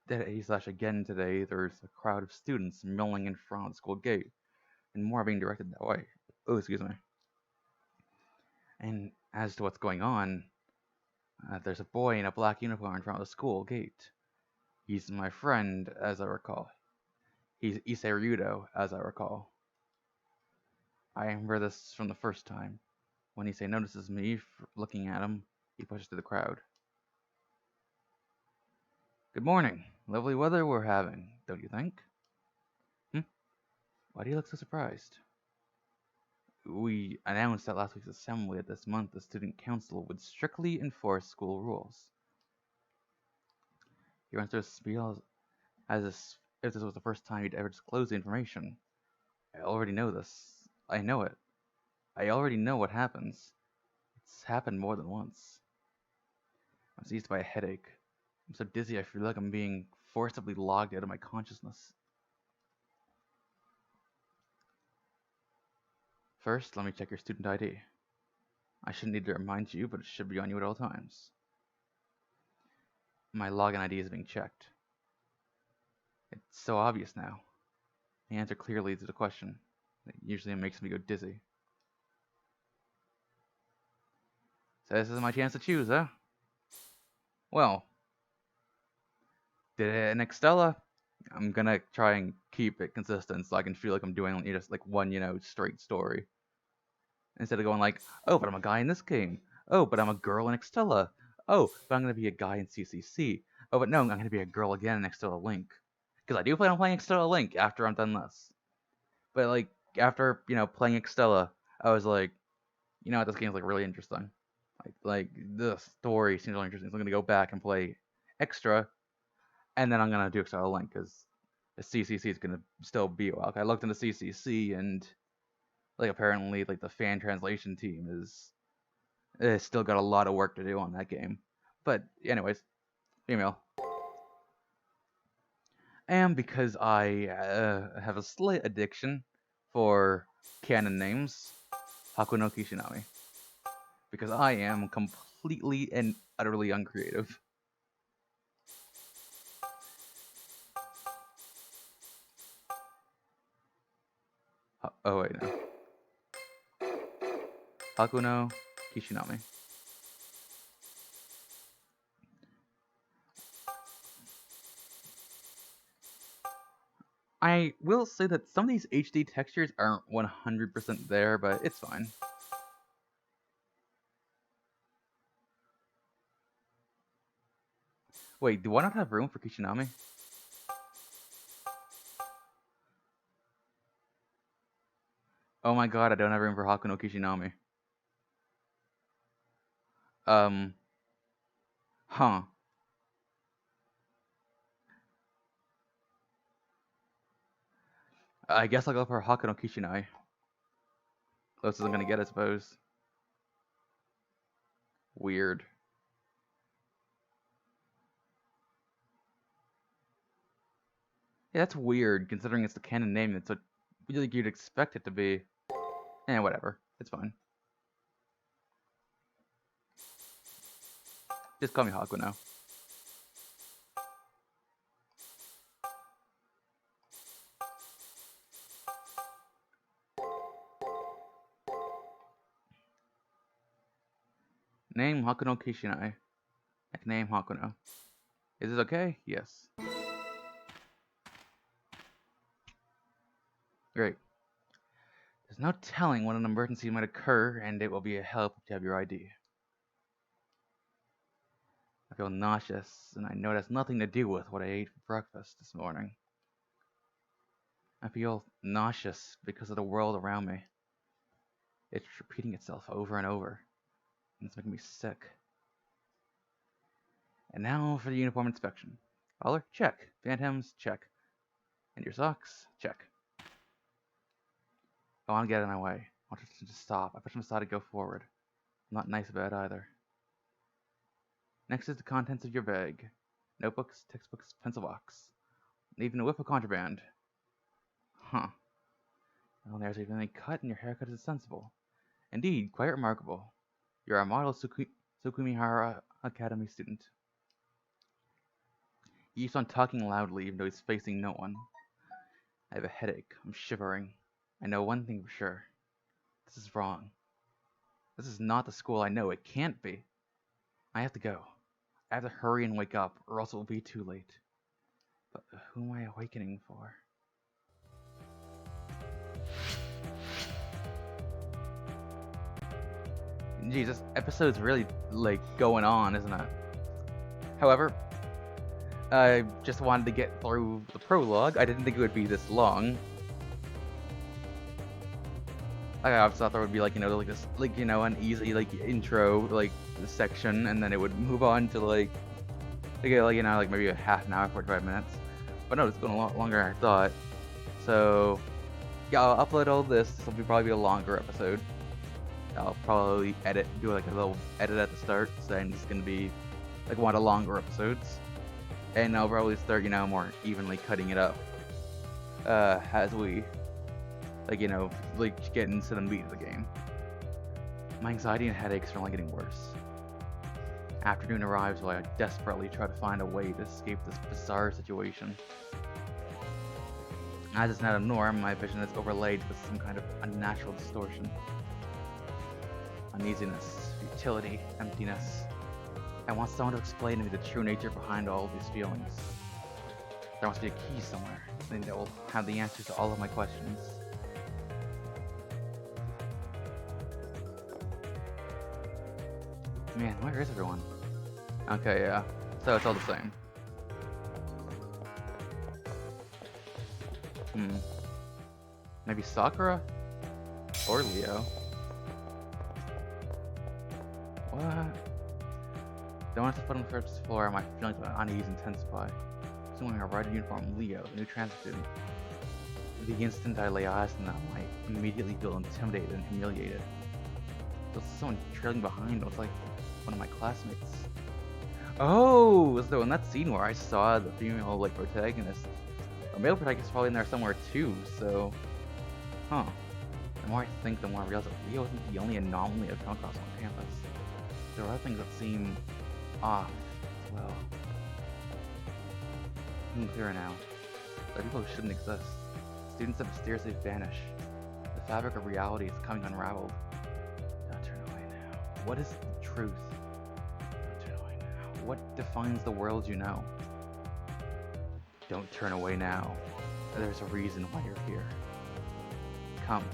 Dead at A/ again today, there's a crowd of students milling in front of the school gate, and more being directed that way. Oh, excuse me. And as to what's going on, there's a boy in a black uniform in front of the school gate. He's my friend, as I recall. He's Issei Ryudo, as I recall. I remember this from the first time. When Issei notices me looking at him, he pushes through the crowd. Good morning. Lovely weather we're having, don't you think? Why do you look so surprised? We announced at last week's assembly that this month the student council would strictly enforce school rules. He runs through a spiel as if this was the first time he'd ever disclosed the information. I already know this. I know it. I already know what happens. It's happened more than once. I'm seized by a headache. I'm so dizzy I feel like I'm being forcibly logged out of my consciousness. First, let me check your student ID. I shouldn't need to remind you, but it should be on you at all times. My login ID is being checked. It's so obvious now. The answer clearly leads to the question. It usually makes me go dizzy. So this is my chance to choose, huh? Well, did it in Extella? I'm gonna try and keep it consistent so I can feel like I'm doing just like one, straight story. Instead of going like, oh, but I'm a guy in this game. Oh, but I'm a girl in Extella. Oh, but I'm gonna be a guy in CCC. Oh, but no, I'm gonna be a girl again in Extella Link. Because I do plan on playing Extella Link after I'm done this. But like, after, playing Extella, I was like, this game's like really interesting. Like the story seems really interesting. So I'm gonna go back and play Extra, and then I'm gonna do Extella Link because the CCC is gonna still be a while. I looked into CCC and like apparently like the fan translation team is still got a lot of work to do on that game. But anyways, female. And because I have a slight addiction for canon names, Hakuno Kishinami. Because I am completely and utterly uncreative. Oh wait, no. Hakuno Kishinami. I will say that some of these HD textures aren't 100% there, but it's fine. Wait, do I not have room for Kishinami? Oh my god, I don't have room for Hakuno Kishinami. Huh. I guess I'll go for Hakuno Kishinai. Closest I'm gonna get, I suppose. Weird. Yeah, that's weird, considering it's the canon name. That's what you'd expect it to be. Eh, whatever. It's fine. Just call me Hakuno. Name Hakuno Kishinai. Nickname Hakuno. Is it okay? Yes. Great. There's no telling when an emergency might occur, and it will be a help to have your ID. I feel nauseous, and I know it has nothing to do with what I ate for breakfast this morning. I feel nauseous because of the world around me. It's repeating itself over and over, and it's making me sick. And now for the uniform inspection. Collar, check. Phantoms, check. And your socks, check. I want to get out of my way. I want you to just stop. I push him aside to go forward. I'm not nice about it either. Next is the contents of your bag. Notebooks, textbooks, pencil box. And even a whip of contraband. Huh. Well, there's even a cut, and your haircut is sensible. Indeed, quite remarkable. You're a model Sukumihara Academy student. He keeps on talking loudly, even though he's facing no one. I have a headache. I'm shivering. I know one thing for sure. This is wrong. This is not the school I know. It can't be. I have to go. I have to hurry and wake up, or else it will be too late. But who am I awakening for? Geez, this episode's really, going on, isn't it? However, I just wanted to get through the prologue. I didn't think it would be this long. I obviously thought there would be, an easy, intro, section, and then it would move on to, maybe a half an hour, 45 minutes. But no, it's going a lot longer than I thought. So, yeah, I'll upload all this. This will probably be a longer episode. I'll probably do a little edit at the start, so I'm just going to be, one of the longer episodes. And I'll probably start, more evenly cutting it up, as we, get into the meat of the game. My anxiety and headaches are only getting worse. Afternoon arrives while I desperately try to find a way to escape this bizarre situation. As it's not a norm, my vision is overlaid with some kind of unnatural distortion. Uneasiness, futility, emptiness. I want someone to explain to me the true nature behind all of these feelings. There must be a key somewhere, something that will have the answers to all of my questions. Man, where is everyone? Okay, yeah. So it's all the same. Maybe Sakura? Or Leo? What? Don't have to put on the first floor, my feelings of unease intensify. Soon wearing a red uniform, Leo, the new transit student. The instant I lay eyes on them, I immediately feel intimidated and humiliated. There's someone trailing behind. It was like one of my classmates. Oh, so in that scene where I saw the female protagonist, a male protagonist probably in there somewhere too. So, huh? The more I think, the more I realize that Leo isn't the only anomaly I've come across on campus. There are things that seem off as well. I'm clearer now. There are people who shouldn't exist. Students that mysteriously vanish. The fabric of reality is coming unraveled. Don't turn away now. What is the truth? Don't turn away now. What defines the world you know? Don't turn away now. There's a reason why you're here. Come.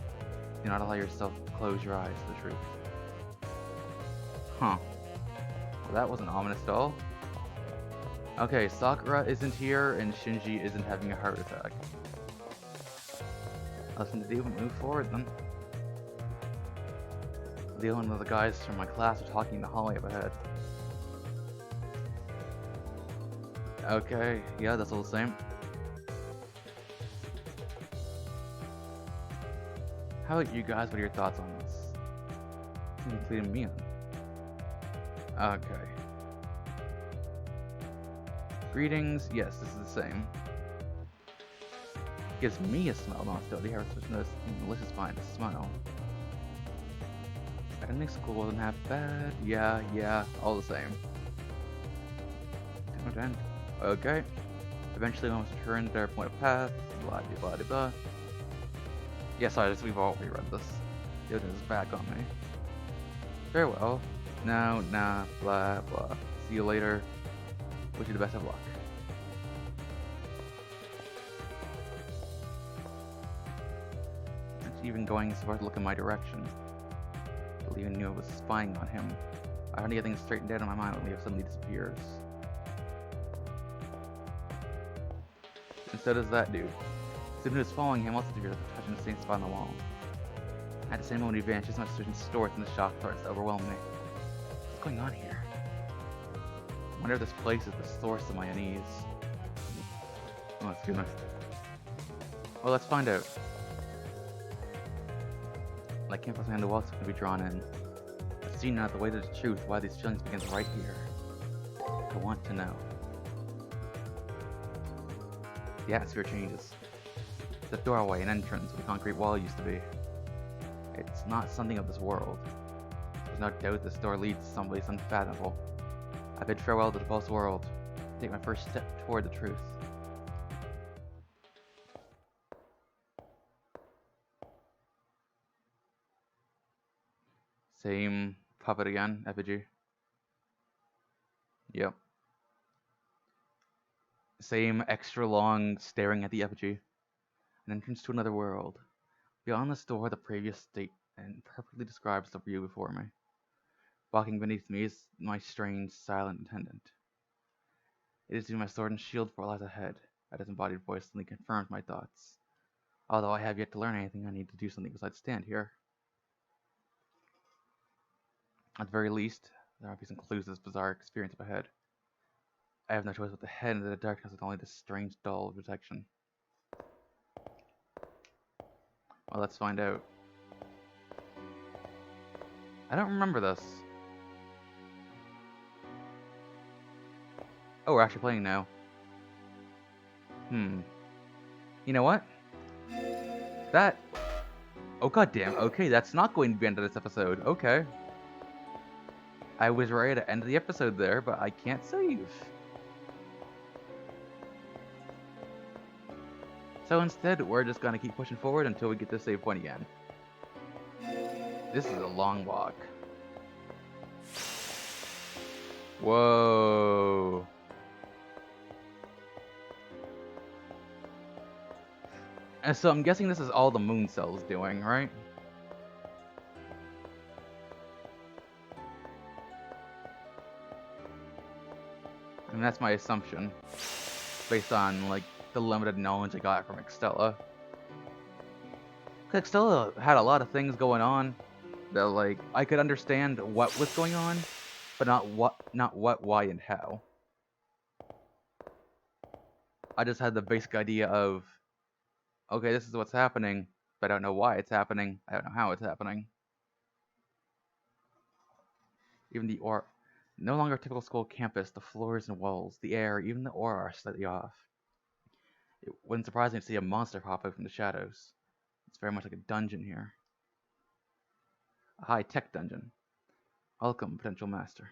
Do not allow yourself to close your eyes to the truth. Huh. Well, that wasn't ominous at all. Okay, Sakura isn't here, and Shinji isn't having a heart attack. Nothing to do but move forward then. Leo and one of the guys from my class are talking in the hallway up ahead. Okay, yeah, that's all the same. How about you guys? What are your thoughts on this? Including me on. Okay. Greetings. Yes, this is the same. Gives me a smell, not still. The hair switch notice malicious behind a smile. I didn't think school wasn't half bad. Yeah, all the same. Okay. Eventually, one must return to their point of path. Blah blah blah blah. Yeah, sorry, we've already read this. The other is back on me. Farewell. No, nah, blah blah. See you later. Wish you the best of luck. It's even going so far to look in my direction. I even knew I was spying on him. I don't get things straightened out in my mind when Leo suddenly disappears. And so does that dude. Someone who's following him also disappears after touching the same spot on the wall. At the same moment he vanishes, my suspicion distorts and the shock starts to overwhelm me. What's going on here? I wonder if this place is the source of my unease. Oh, that's good. Well, let's find out. I can't force behind the walls to be drawn in. I've seen now the way to the truth, why these feelings begins right here. I want to know. The atmosphere changes. The doorway and entrance where the concrete wall used to be. It's not something of this world. There's no doubt this door leads to someplace unfathomable. I bid farewell to the false world. Take my first step toward the truth. Same puppet again, effigy. Yep. Same extra long staring at the effigy. An entrance to another world. Beyond this door, the previous state and perfectly describes the view before me. Walking beneath me is my strange, silent attendant. It is my sword and shield for what lies ahead. That disembodied voice suddenly confirms my thoughts. Although I have yet to learn anything, I need to do something besides stand here. At the very least, there might be some clues to this bizarre experience up ahead. I have no choice but to head into the darkness with only this strange, dull protection. Well, let's find out. I don't remember this. Oh, we're actually playing now. You know what? That... Oh, goddamn. Okay, that's not going to be the end of this episode. Okay. I was ready to end the episode there, but I can't save. So instead, we're just gonna keep pushing forward until we get to the save point again. This is a long walk. Whoa. And so I'm guessing this is all the moon cells doing, right? I mean, that's my assumption. Based on, like, the limited knowledge I got from Extella. Extella had a lot of things going on that, like, I could understand what was going on, but not what, why, and how. I just had the basic idea of, okay, this is what's happening, but I don't know why it's happening. I don't know how it's happening. Even the aura, no longer a typical school campus, the floors and walls, the air, even the aura are slightly off. It wouldn't surprise me to see a monster pop out from the shadows. It's very much like a dungeon here. A high-tech dungeon. Welcome, potential master.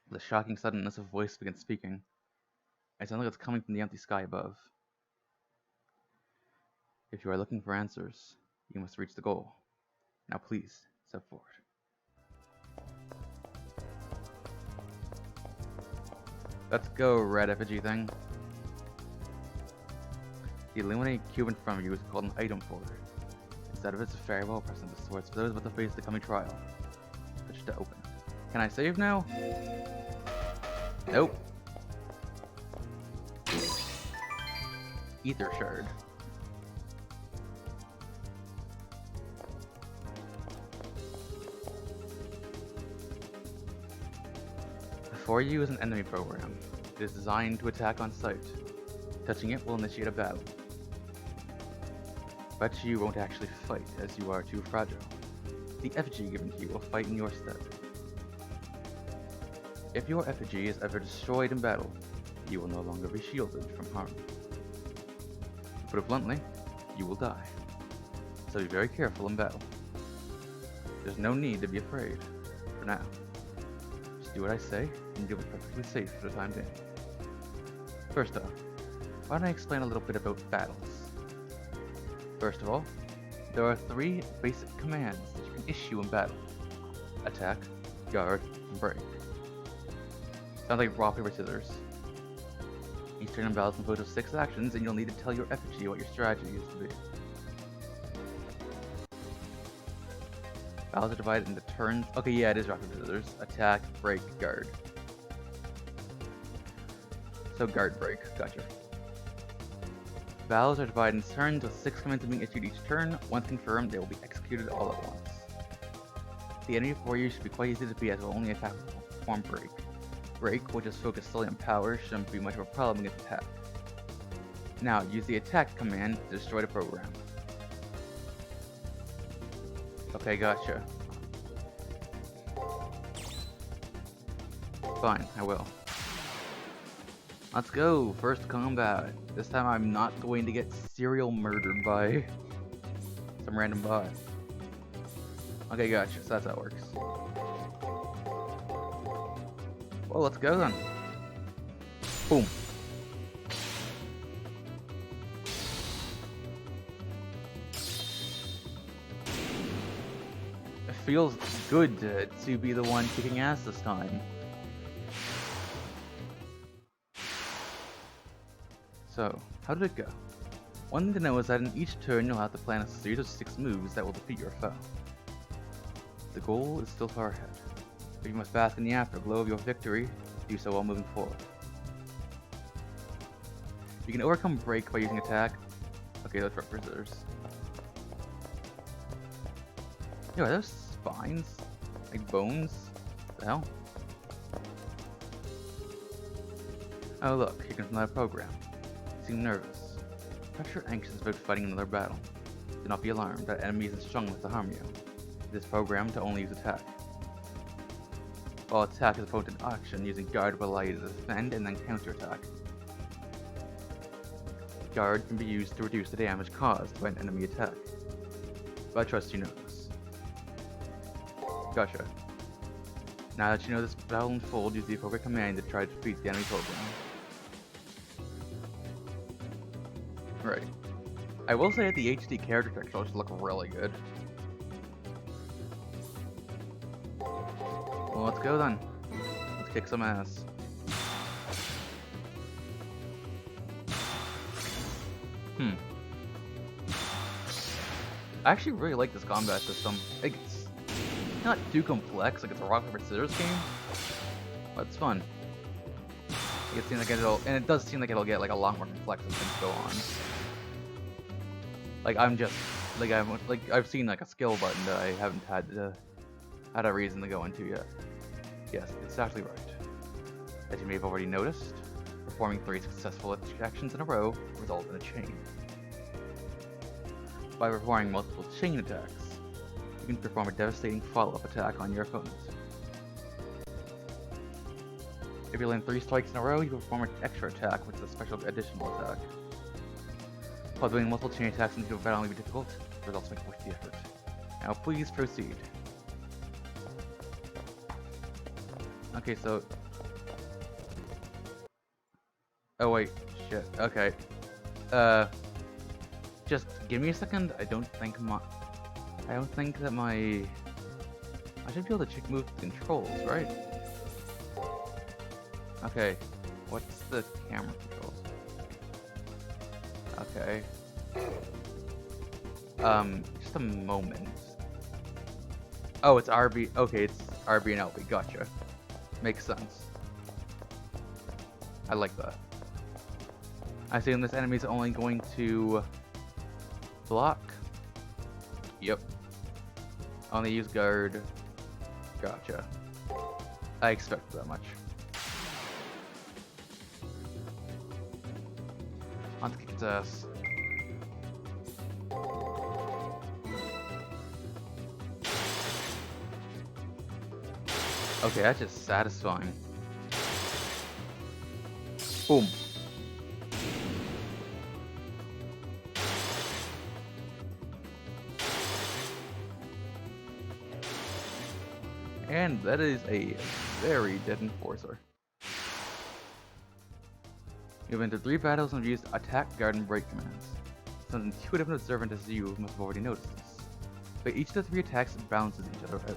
With a shocking suddenness, a voice begins speaking. It sounds like it's coming from the empty sky above. If you are looking for answers, you must reach the goal. Now please, step forward. Let's go, red effigy thing. The illuminated cube in front of you is called an item folder. Instead of it's a very well present of sorts for those about to face the coming trial. Switch to open. Can I save now? Nope. Ether shard. Before you is an enemy program. It is designed to attack on sight. Touching it will initiate a battle. But you won't actually fight, as you are too fragile. The effigy given to you will fight in your stead. If your effigy is ever destroyed in battle, you will no longer be shielded from harm. To put it bluntly, you will die. So be very careful in battle. There's no need to be afraid, for now. Just do what I say, and you'll be perfectly safe for the time being. First off, why don't I explain a little bit about battles? First of all, there are 3 basic commands that you can issue in battle. Attack, guard, and break. Sounds like rock, paper, scissors. Each turn in battle is composed of 6 actions, and you'll need to tell your effigy what your strategy is to be. Battles are divided into turns. Okay, yeah, it is rock, paper, scissors. Attack, break, guard. So guard, break. Gotcha. Battles are divided into turns with 6 commands being issued each turn. Once confirmed, they will be executed all at once. The enemy before you should be quite easy to beat as it will only attack with perform break. Break, which is focused solely on power, shouldn't be much of a problem against attack. Now, use the attack command to destroy the program. Okay, gotcha. Fine, I will. Let's go! First combat. This time I'm not going to get serial murdered by some random bot. Okay, gotcha. So that's how it works. Well, let's go then. Boom. It feels good to be the one kicking ass this time. So, how did it go? One thing to know is that in each turn you'll have to plan a series of 6 moves that will defeat your foe. The goal is still far ahead, but you must bask in the afterglow of your victory, do so while moving forward. You can overcome break by using attack. Okay, let's rock, paper, scissors. Yo, are those spines? Like bones? What the hell? Oh look, here comes another program. You seem nervous. Perhaps you're anxious about fighting another battle. Do not be alarmed, that enemy isn't strong enough to harm you. It is programmed to only use attack. While attack is a potent action, using guard will allow you to defend and then counterattack. Guard can be used to reduce the damage caused by an enemy attack. But I trust you know this. Gotcha. Now that you know this battle unfold, use the appropriate command to try to defeat the enemy program. Right. I will say that the HD character textures look really good. Well, let's go then. Let's kick some ass. I actually really like this combat system. Like, it's not too complex, like it's a rock, paper, scissors game, but it's fun. It seems like it does seem like it'll get like a lot more complex as things go on. Like I've seen like a skill button that I haven't had a reason to go into yet. Yes, it's actually right. As you may have already noticed, performing 3 successful actions in a row results in a chain. By performing multiple chain attacks, you can perform a devastating follow-up attack on your opponent. If you land 3 strikes in a row, you perform an extra attack, which is a special additional attack. While doing multiple chain attacks into a battle may be difficult, the results make worth the effort. Now please proceed. Okay, so... Oh wait, shit, okay. Just give me a second, I don't think that my... I should be able to move the controls, right? Okay, what's the camera controls? Okay. Just a moment. Oh, it's RB. Okay, it's RB and LB. Gotcha. Makes sense. I like that. I assume this enemy is only going to block. Yep. Only use guard. Gotcha. I expected that much. On to kick its ass. Okay, that's just satisfying. Boom. And that is a very dead enforcer. You've entered 3 battles and have used attack, guard, and break commands. Some intuitive and observant as you must have already noticed this. But each of the 3 attacks balances each other out,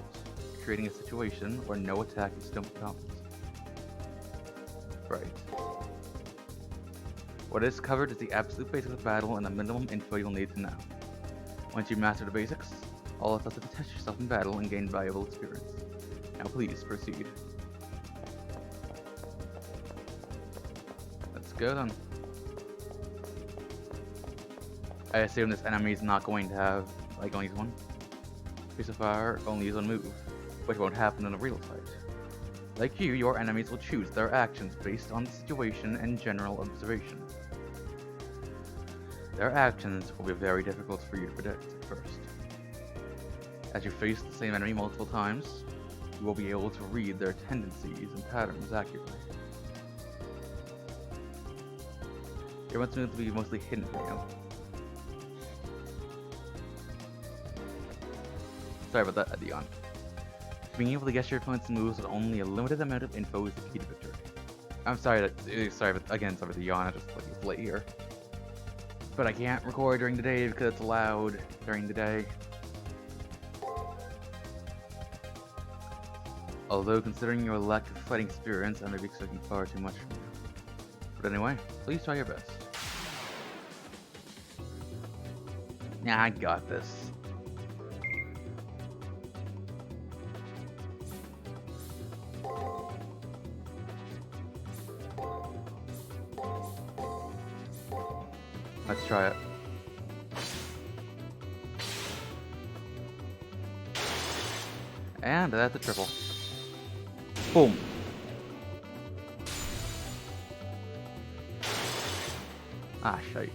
creating a situation where no attack is still competent. Right. What is covered is the absolute basics of battle and the minimum info you'll need to know. Once you master the basics, All it does is to test yourself in battle and gain valuable experience. Now please, proceed. Let's go then. I assume this enemy is not going to have, like, only one piece of fire, only use one move, which won't happen in a real fight. Like you, your enemies will choose their actions based on the situation and general observation. Their actions will be very difficult for you to predict at first. As you face the same enemy multiple times, you will be able to read their tendencies and patterns accurately. Your moves will be mostly hidden from you. Sorry about that, Dion. Being able to guess your opponent's moves with only a limited amount of info is the key to victory. I'm sorry sorry about the yawn, I just like it's late here. But I can't record during the day because it's loud during the day. Although considering your lack of fighting experience, I may be expecting far too much from you. But anyway, please try your best. Yeah, I got this. Let's try it. And that's a triple. Boom. Ah, shite.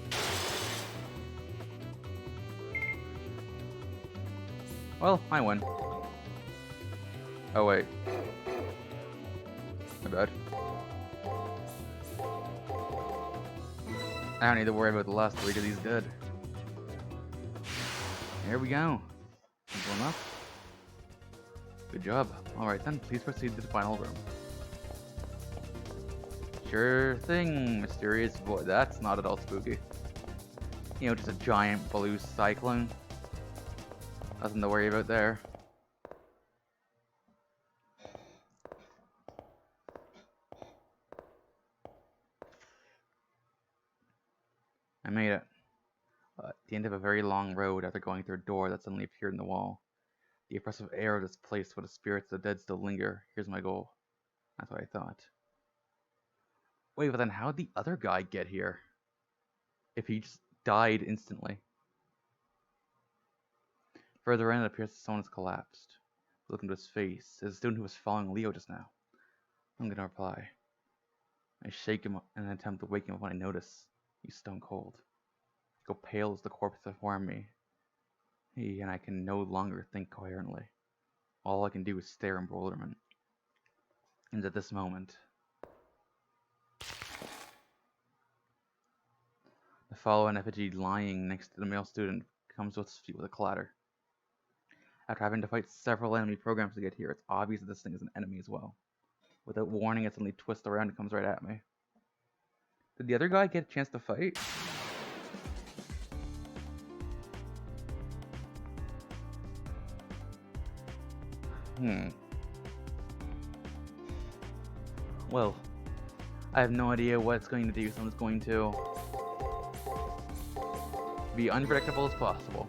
Well, I win. Oh, wait. My bad. I don't need to worry about the last three because he's dead. Here we go. Simple enough. Good job. Alright then, please proceed to the final room. Sure thing, mysterious void. That's not at all spooky. You know, just a giant blue cyclone. Nothing to worry about there. I made it. At the end of a very long road after going through a door that suddenly appeared in the wall. The oppressive air of this place where the spirits of the dead still linger. Here's my goal. That's what I thought. Wait, but then how'd the other guy get here? If he just died instantly. Further in, it appears that someone has collapsed. Look into his face. It's a student who was following Leo just now. I'm gonna reply. I shake him in an attempt to wake him up when I notice he's stone cold. I go pale as the corpse before me. And I can no longer think coherently. All I can do is stare in bewilderment. And at this moment, the fallen effigy lying next to the male student comes to its feet with a clatter. After having to fight several enemy programs to get here, it's obvious that this thing is an enemy as well. Without warning, it suddenly twists around and comes right at me. Did the other guy get a chance to fight? Well, I have no idea what it's going to do, so I'm just going to be unpredictable as possible.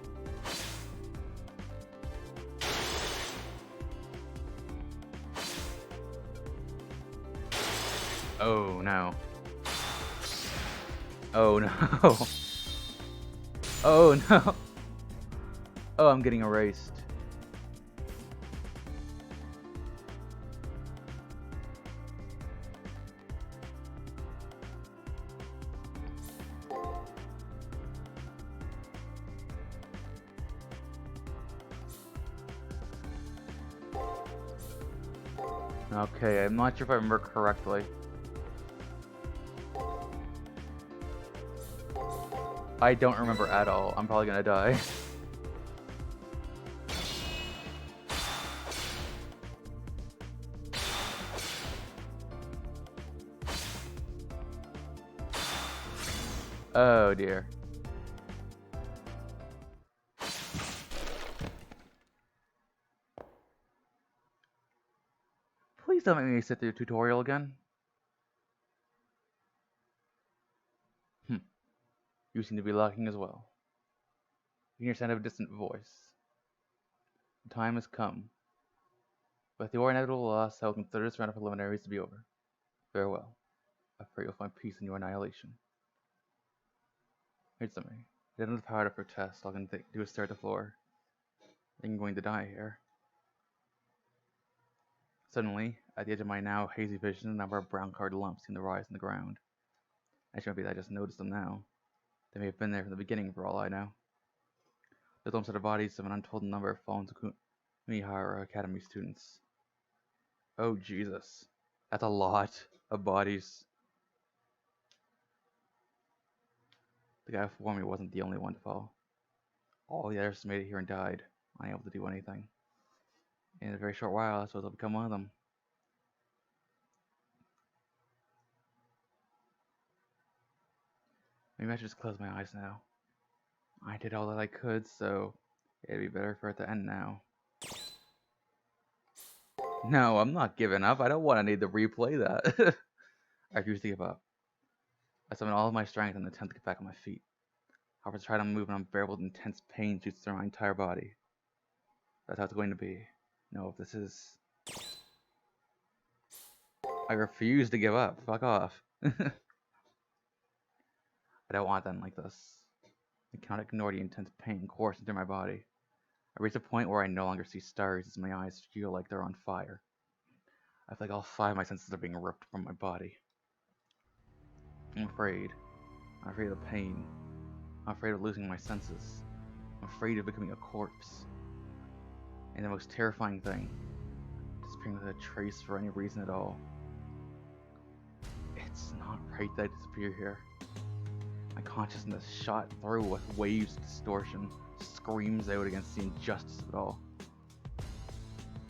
Oh no. Oh no. Oh no. Oh, I'm getting erased. Okay, I'm not sure if I remember correctly. I don't remember at all. I'm probably gonna die. Oh dear. Please don't make me sit through the tutorial again. You seem to be lacking as well. You hear the sound of a distant voice. The time has come. With your inevitable loss, I will consider this round of preliminaries to be over. Farewell. I pray you'll find peace in your annihilation. Here's something. I don't have the power to protest. All I can do is stare at the floor. I think I'm going to die here. Suddenly, at the edge of my now hazy vision, a number of brown-colored lumps seem to rise in the ground. It might be that I just noticed them now. They may have been there from the beginning, for all I know. The lumps are the bodies of an untold number of fallen Kumihara Academy students. Oh, Jesus. That's a lot of bodies. The guy before me wasn't the only one to fall. All the others made it here and died, unable to do anything. In a very short while, I suppose I'll become one of them. Maybe I should just close my eyes now. I did all that I could, so it'd be better for it to end now. No, I'm not giving up. I don't want to need to replay that. I refuse to give up. I summon all of my strength and attempt to get back on my feet. However, to try to move, an unbearable intense pain shoots through my entire body. That's how it's going to be. No, if this is... I refuse to give up. Fuck off. I don't want them like this. I cannot ignore the intense pain coursing through my body. I reach a point where I no longer see stars as my eyes feel like they're on fire. I feel like all 5 of my senses are being ripped from my body. I'm afraid. I'm afraid of the pain. I'm afraid of losing my senses. I'm afraid of becoming a corpse. And the most terrifying thing, disappearing without a trace for any reason at all. It's not right that I disappear here. My consciousness, shot through with waves of distortion, screams out against the injustice of it all.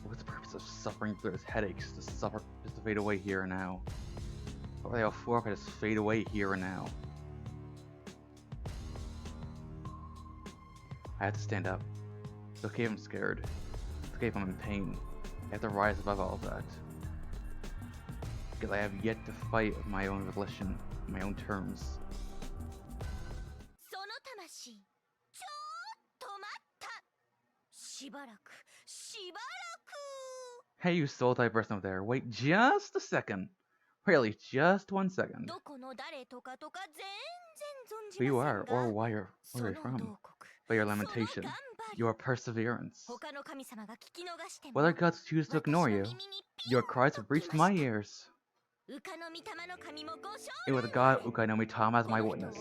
What's the purpose of suffering through those headaches just to fade away here and now? What were they all for if I just fade away here and now? I have to stand up. It's okay if I'm scared. It's okay if I'm in pain. I have to rise above all of that. Because I have yet to fight of my own volition, on my own terms. Hey, you soul-type person over there, wait just a second. Really, just 1 second. Who you are, or where you're from. By your lamentation, your perseverance. Whether gods choose to ignore you, your cries have reached my ears. And with the god Ukanomitama as my witness,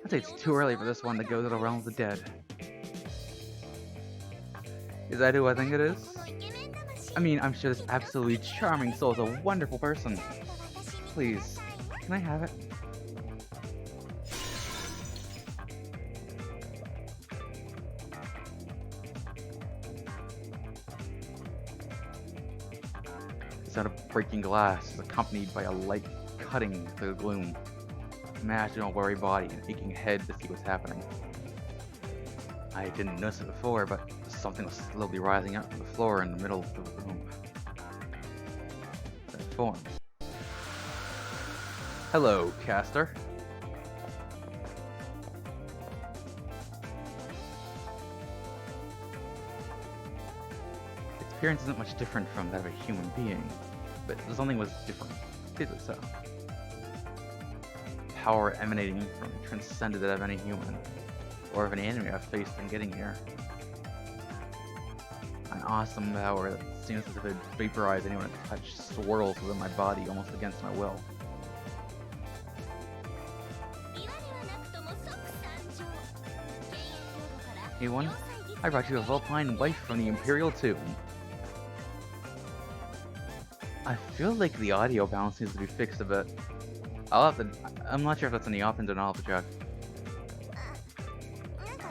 I'd say it's too early for this one to go to the realm of the dead. Is that who I think it is? I mean, I'm sure this absolutely charming soul is a wonderful person. Please, can I have it? The sound of breaking glass is accompanied by a light cutting through the gloom. Imagine a worried body and aching head to see what's happening. I didn't notice it before, but something was slowly rising up from the floor in the middle of the room. That form. Hello, caster. Its appearance isn't much different from that of a human being, but something was different. Basically so. Power emanating from it transcended that of any human, or of any enemy I've faced in getting here. An awesome power that seems as if it vaporized anyone it touched, swirls within my body almost against my will. Anyone? I brought you a Vulpine wife from the Imperial Tomb. I feel like the audio balance needs to be fixed a bit. I'm not sure if that's in the options or not, I'll have to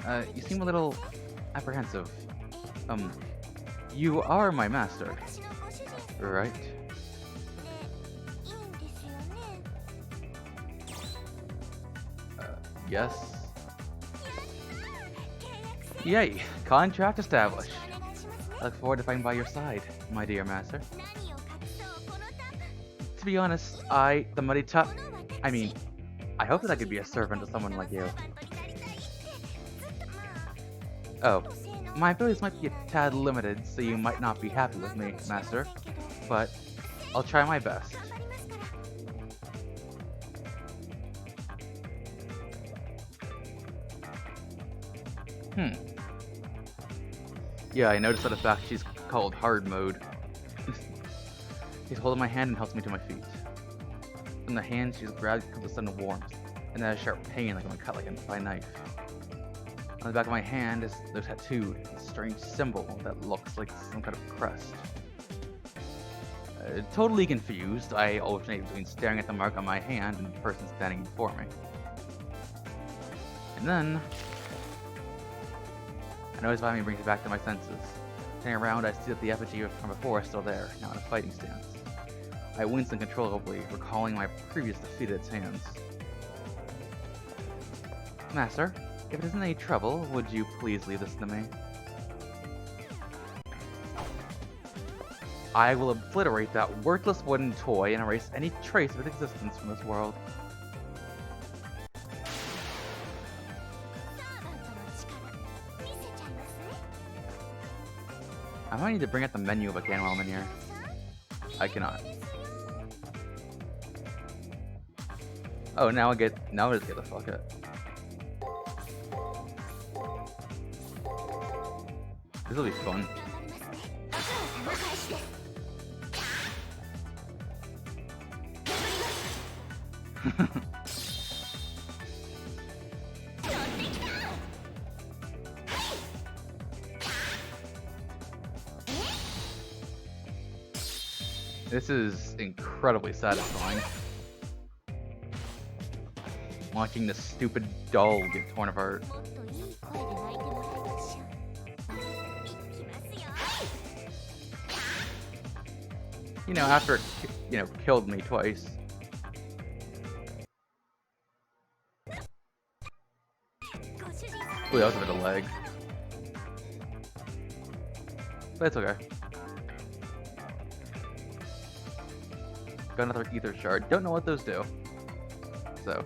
check. You seem a little apprehensive. You are my master, right? Yes. Yay! Contract established. I look forward to fighting by your side, my dear master. To be honest, the muddy top... I mean, I hope that I could be a servant to someone like you. Oh, My abilities might be a tad limited, so you might not be happy with me, Master, but I'll try my best. Yeah, I noticed that in fact she's called hard mode. She's holding my hand and helps me to my feet. From the hand she's grabbed comes a sudden warmth, and then a sharp pain like I'm cut by a knife. On the back of my hand is they're tattooed a strange symbol that looks like some kind of crest. Totally confused, I alternate between staring at the mark on my hand and the person standing before me. And then a noise behind me brings me back to my senses. Turning around, I see that the effigy from before is still there, now in a fighting stance. I wince uncontrollably, recalling my previous defeat at its hands. Master, if it isn't any trouble, would you please leave this to me? I will obliterate that worthless wooden toy and erase any trace of its existence from this world. I might need to bring out the menu if I can while I'm in here. I cannot. Oh, now I just get the fuck out. This will be fun. This is incredibly satisfying. Watching this stupid doll get torn apart. You know, after it, killed me twice. Ooh, that was a bit of lag. But it's okay. Got another ether shard. Don't know what those do. So.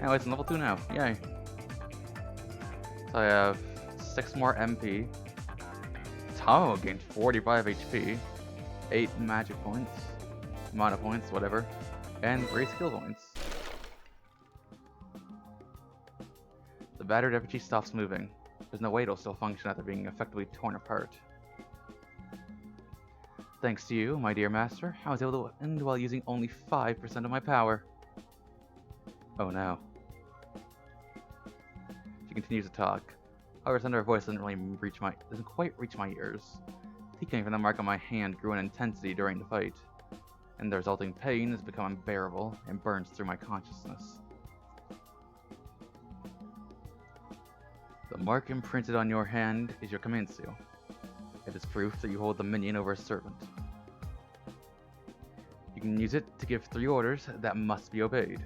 Anyways, I'm level 2 now. Yay. So I have 6 more MP. Tomo gained 45 HP. 8 magic points. Mana points, whatever. And 3 skill points. The battered effigy stops moving. There's no way it'll still function after being effectively torn apart. Thanks to you, my dear master, I was able to end while using only 5% of my power. Oh no. She continues to talk. However, under her voice doesn't quite reach my ears. Peeking from the mark on my hand grew in intensity during the fight, and the resulting pain has become unbearable and burns through my consciousness. The mark imprinted on your hand is your command seal. It is proof that you hold the minion over a servant. You can use it to give 3 orders that must be obeyed.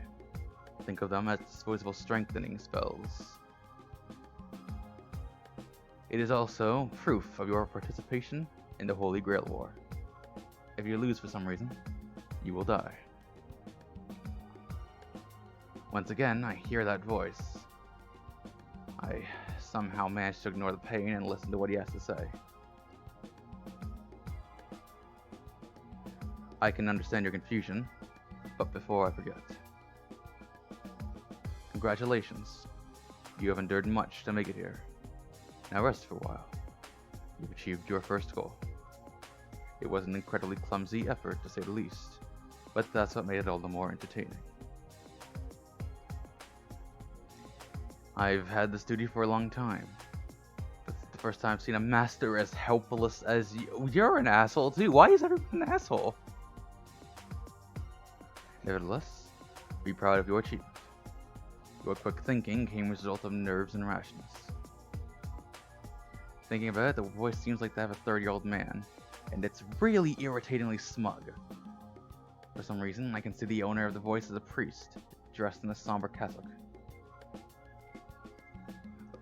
Think of them as disposable strengthening spells. It is also proof of your participation in the Holy Grail War. If you lose for some reason, you will die. Once again, I hear that voice. I somehow manage to ignore the pain and listen to what he has to say. I can understand your confusion, but before I forget. Congratulations. You have endured much to make it here. Now rest for a while. You've achieved your first goal. It was an incredibly clumsy effort, to say the least, but that's what made it all the more entertaining. I've had this duty for a long time. It's the first time I've seen a master as helpless as you. You're an asshole too. Why is everyone an asshole? Nevertheless, be proud of your achievement. Your quick thinking came as a result of nerves and rashness. Thinking about it, the voice seems like that of a 30-year-old man, and it's really irritatingly smug. For some reason, I can see the owner of the voice as a priest, dressed in a somber cassock.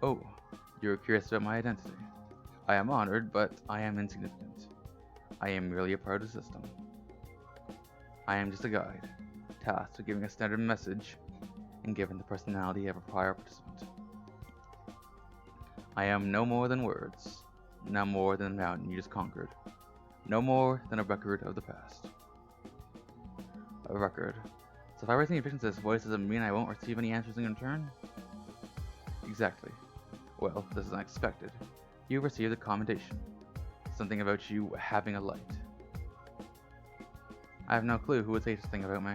Oh, you're curious about my identity. I am honored, but I am insignificant. I am merely a part of the system. I am just a guide, tasked with giving a standard message and given the personality of a prior participant. I am no more than words, no more than the mountain you just conquered, no more than a record of the past. A record. So if I raise any objections to this voice, does it mean I won't receive any answers in return? Exactly. Well, this is unexpected. You received a commendation. Something about you having a light. I have no clue who would say such a thing about me.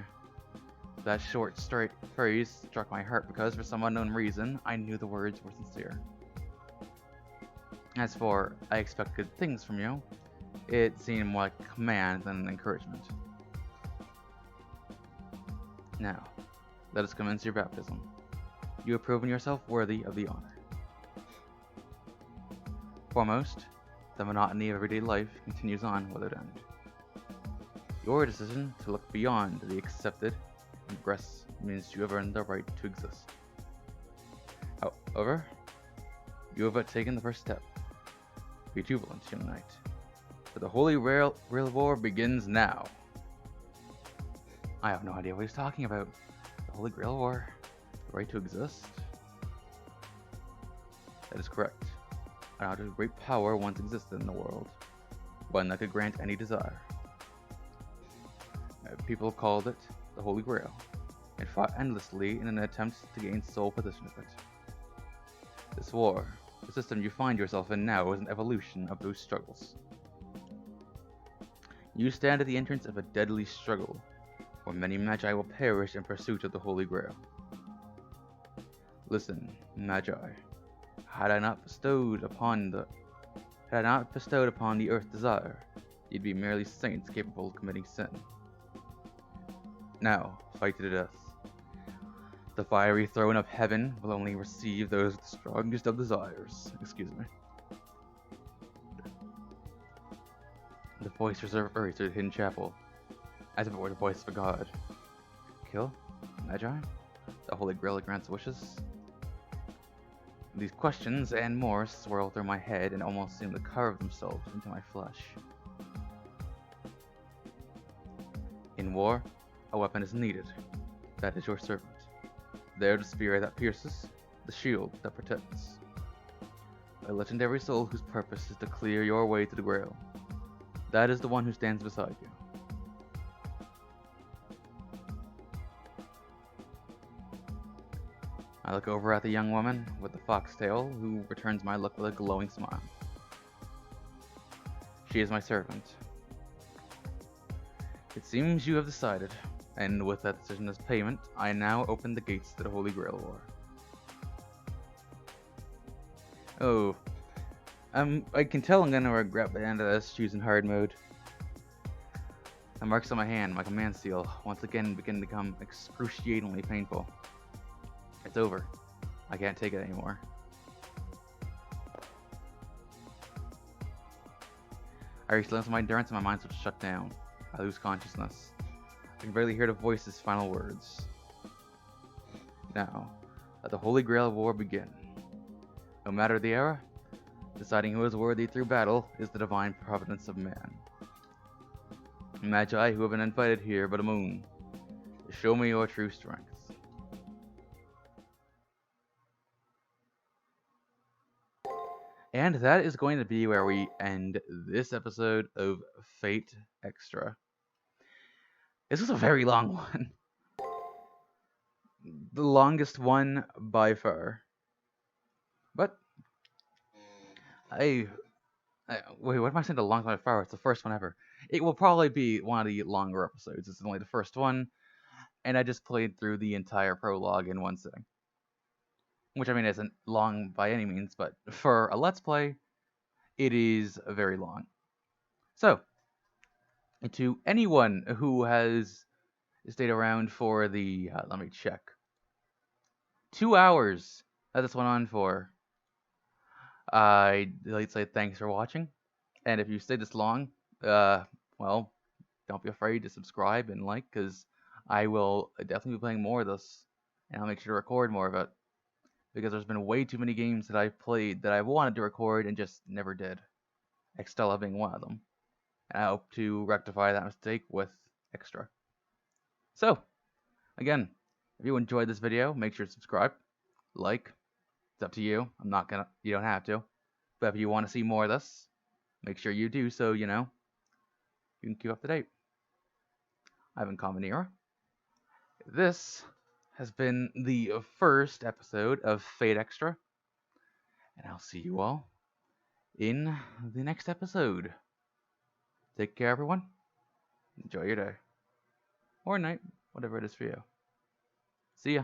That short, straight phrase struck my heart because, for some unknown reason, I knew the words were sincere. As for, I expect good things from you, it seemed more like a command than an encouragement. Now, let us commence your baptism. You have proven yourself worthy of the honor. Foremost, the monotony of everyday life continues on without end. Your decision to look beyond the accepted and progress means you have earned the right to exist. However, you have but taken the first step. Be jubilant, young knight, for the Holy Grail War begins now. I have no idea what he's talking about. The Holy Grail War? The right to exist? That is correct. I know a great power once existed in the world, one that could grant any desire. People called it the Holy Grail, and fought endlessly in an attempt to gain sole possession of it. This war, the system you find yourself in now, is an evolution of those struggles. You stand at the entrance of a deadly struggle, where many Magi will perish in pursuit of the Holy Grail. Listen, Magi, had I not bestowed upon the earth desire, you'd be merely saints capable of committing sin. Now, fight to the death. The fiery throne of heaven will only receive those with the strongest of desires. Excuse me. The voice reserved for the hidden chapel, as if it were the voice of a god. Kill? Magi? The Holy Grail grants wishes? These questions and more swirl through my head and almost seem to carve themselves into my flesh. In war, a weapon is needed. That is your servant. There the spear that pierces, the shield that protects. A legendary soul whose purpose is to clear your way to the Grail. That is the one who stands beside you. I look over at the young woman with the foxtail, who returns my look with a glowing smile. She is my servant. It seems you have decided, and with that decision as payment, I now open the gates to the Holy Grail War. Oh, I can tell I'm gonna regret the end of this choosing hard mode. The marks on my hand, my command seal, once again begin to become excruciatingly painful. It's over. I can't take it anymore. I reach limits of my endurance and my mind starts to shut down. I lose consciousness. I can barely hear the voice's final words. Now, let the Holy Grail War begin. No matter the era, deciding who is worthy through battle is the divine providence of man. Magi who have been invited here but a moon, show me your true strength. And that is going to be where we end this episode of Fate Extra. This was a very long one. The longest one by far. But wait, what am I saying? The longest one by far? It's the first one ever. It will probably be one of the longer episodes. It's only the first one, and I just played through the entire prologue in one sitting. Which, I mean, isn't long by any means, but for a Let's Play, it is very long. So, to anyone who has stayed around for the, let me check, 2 hours that this went on for, I'd like to say thanks for watching. And if you stayed this long, well, don't be afraid to subscribe and like, because I will definitely be playing more of this, and I'll make sure to record more of it. Because there's been way too many games that I've played that I wanted to record and just never did. Extella being one of them. And I hope to rectify that mistake with Extra. So, again, if you enjoyed this video, make sure to subscribe, like, It's up to you. You don't have to. But if you want to see more of this, make sure you do so, you can keep up to date. I've been Combinera. This has been the first episode of Fate Extra, and I'll see you all in the next episode. Take care, everyone. Enjoy your day. Or night, whatever it is for you. See ya.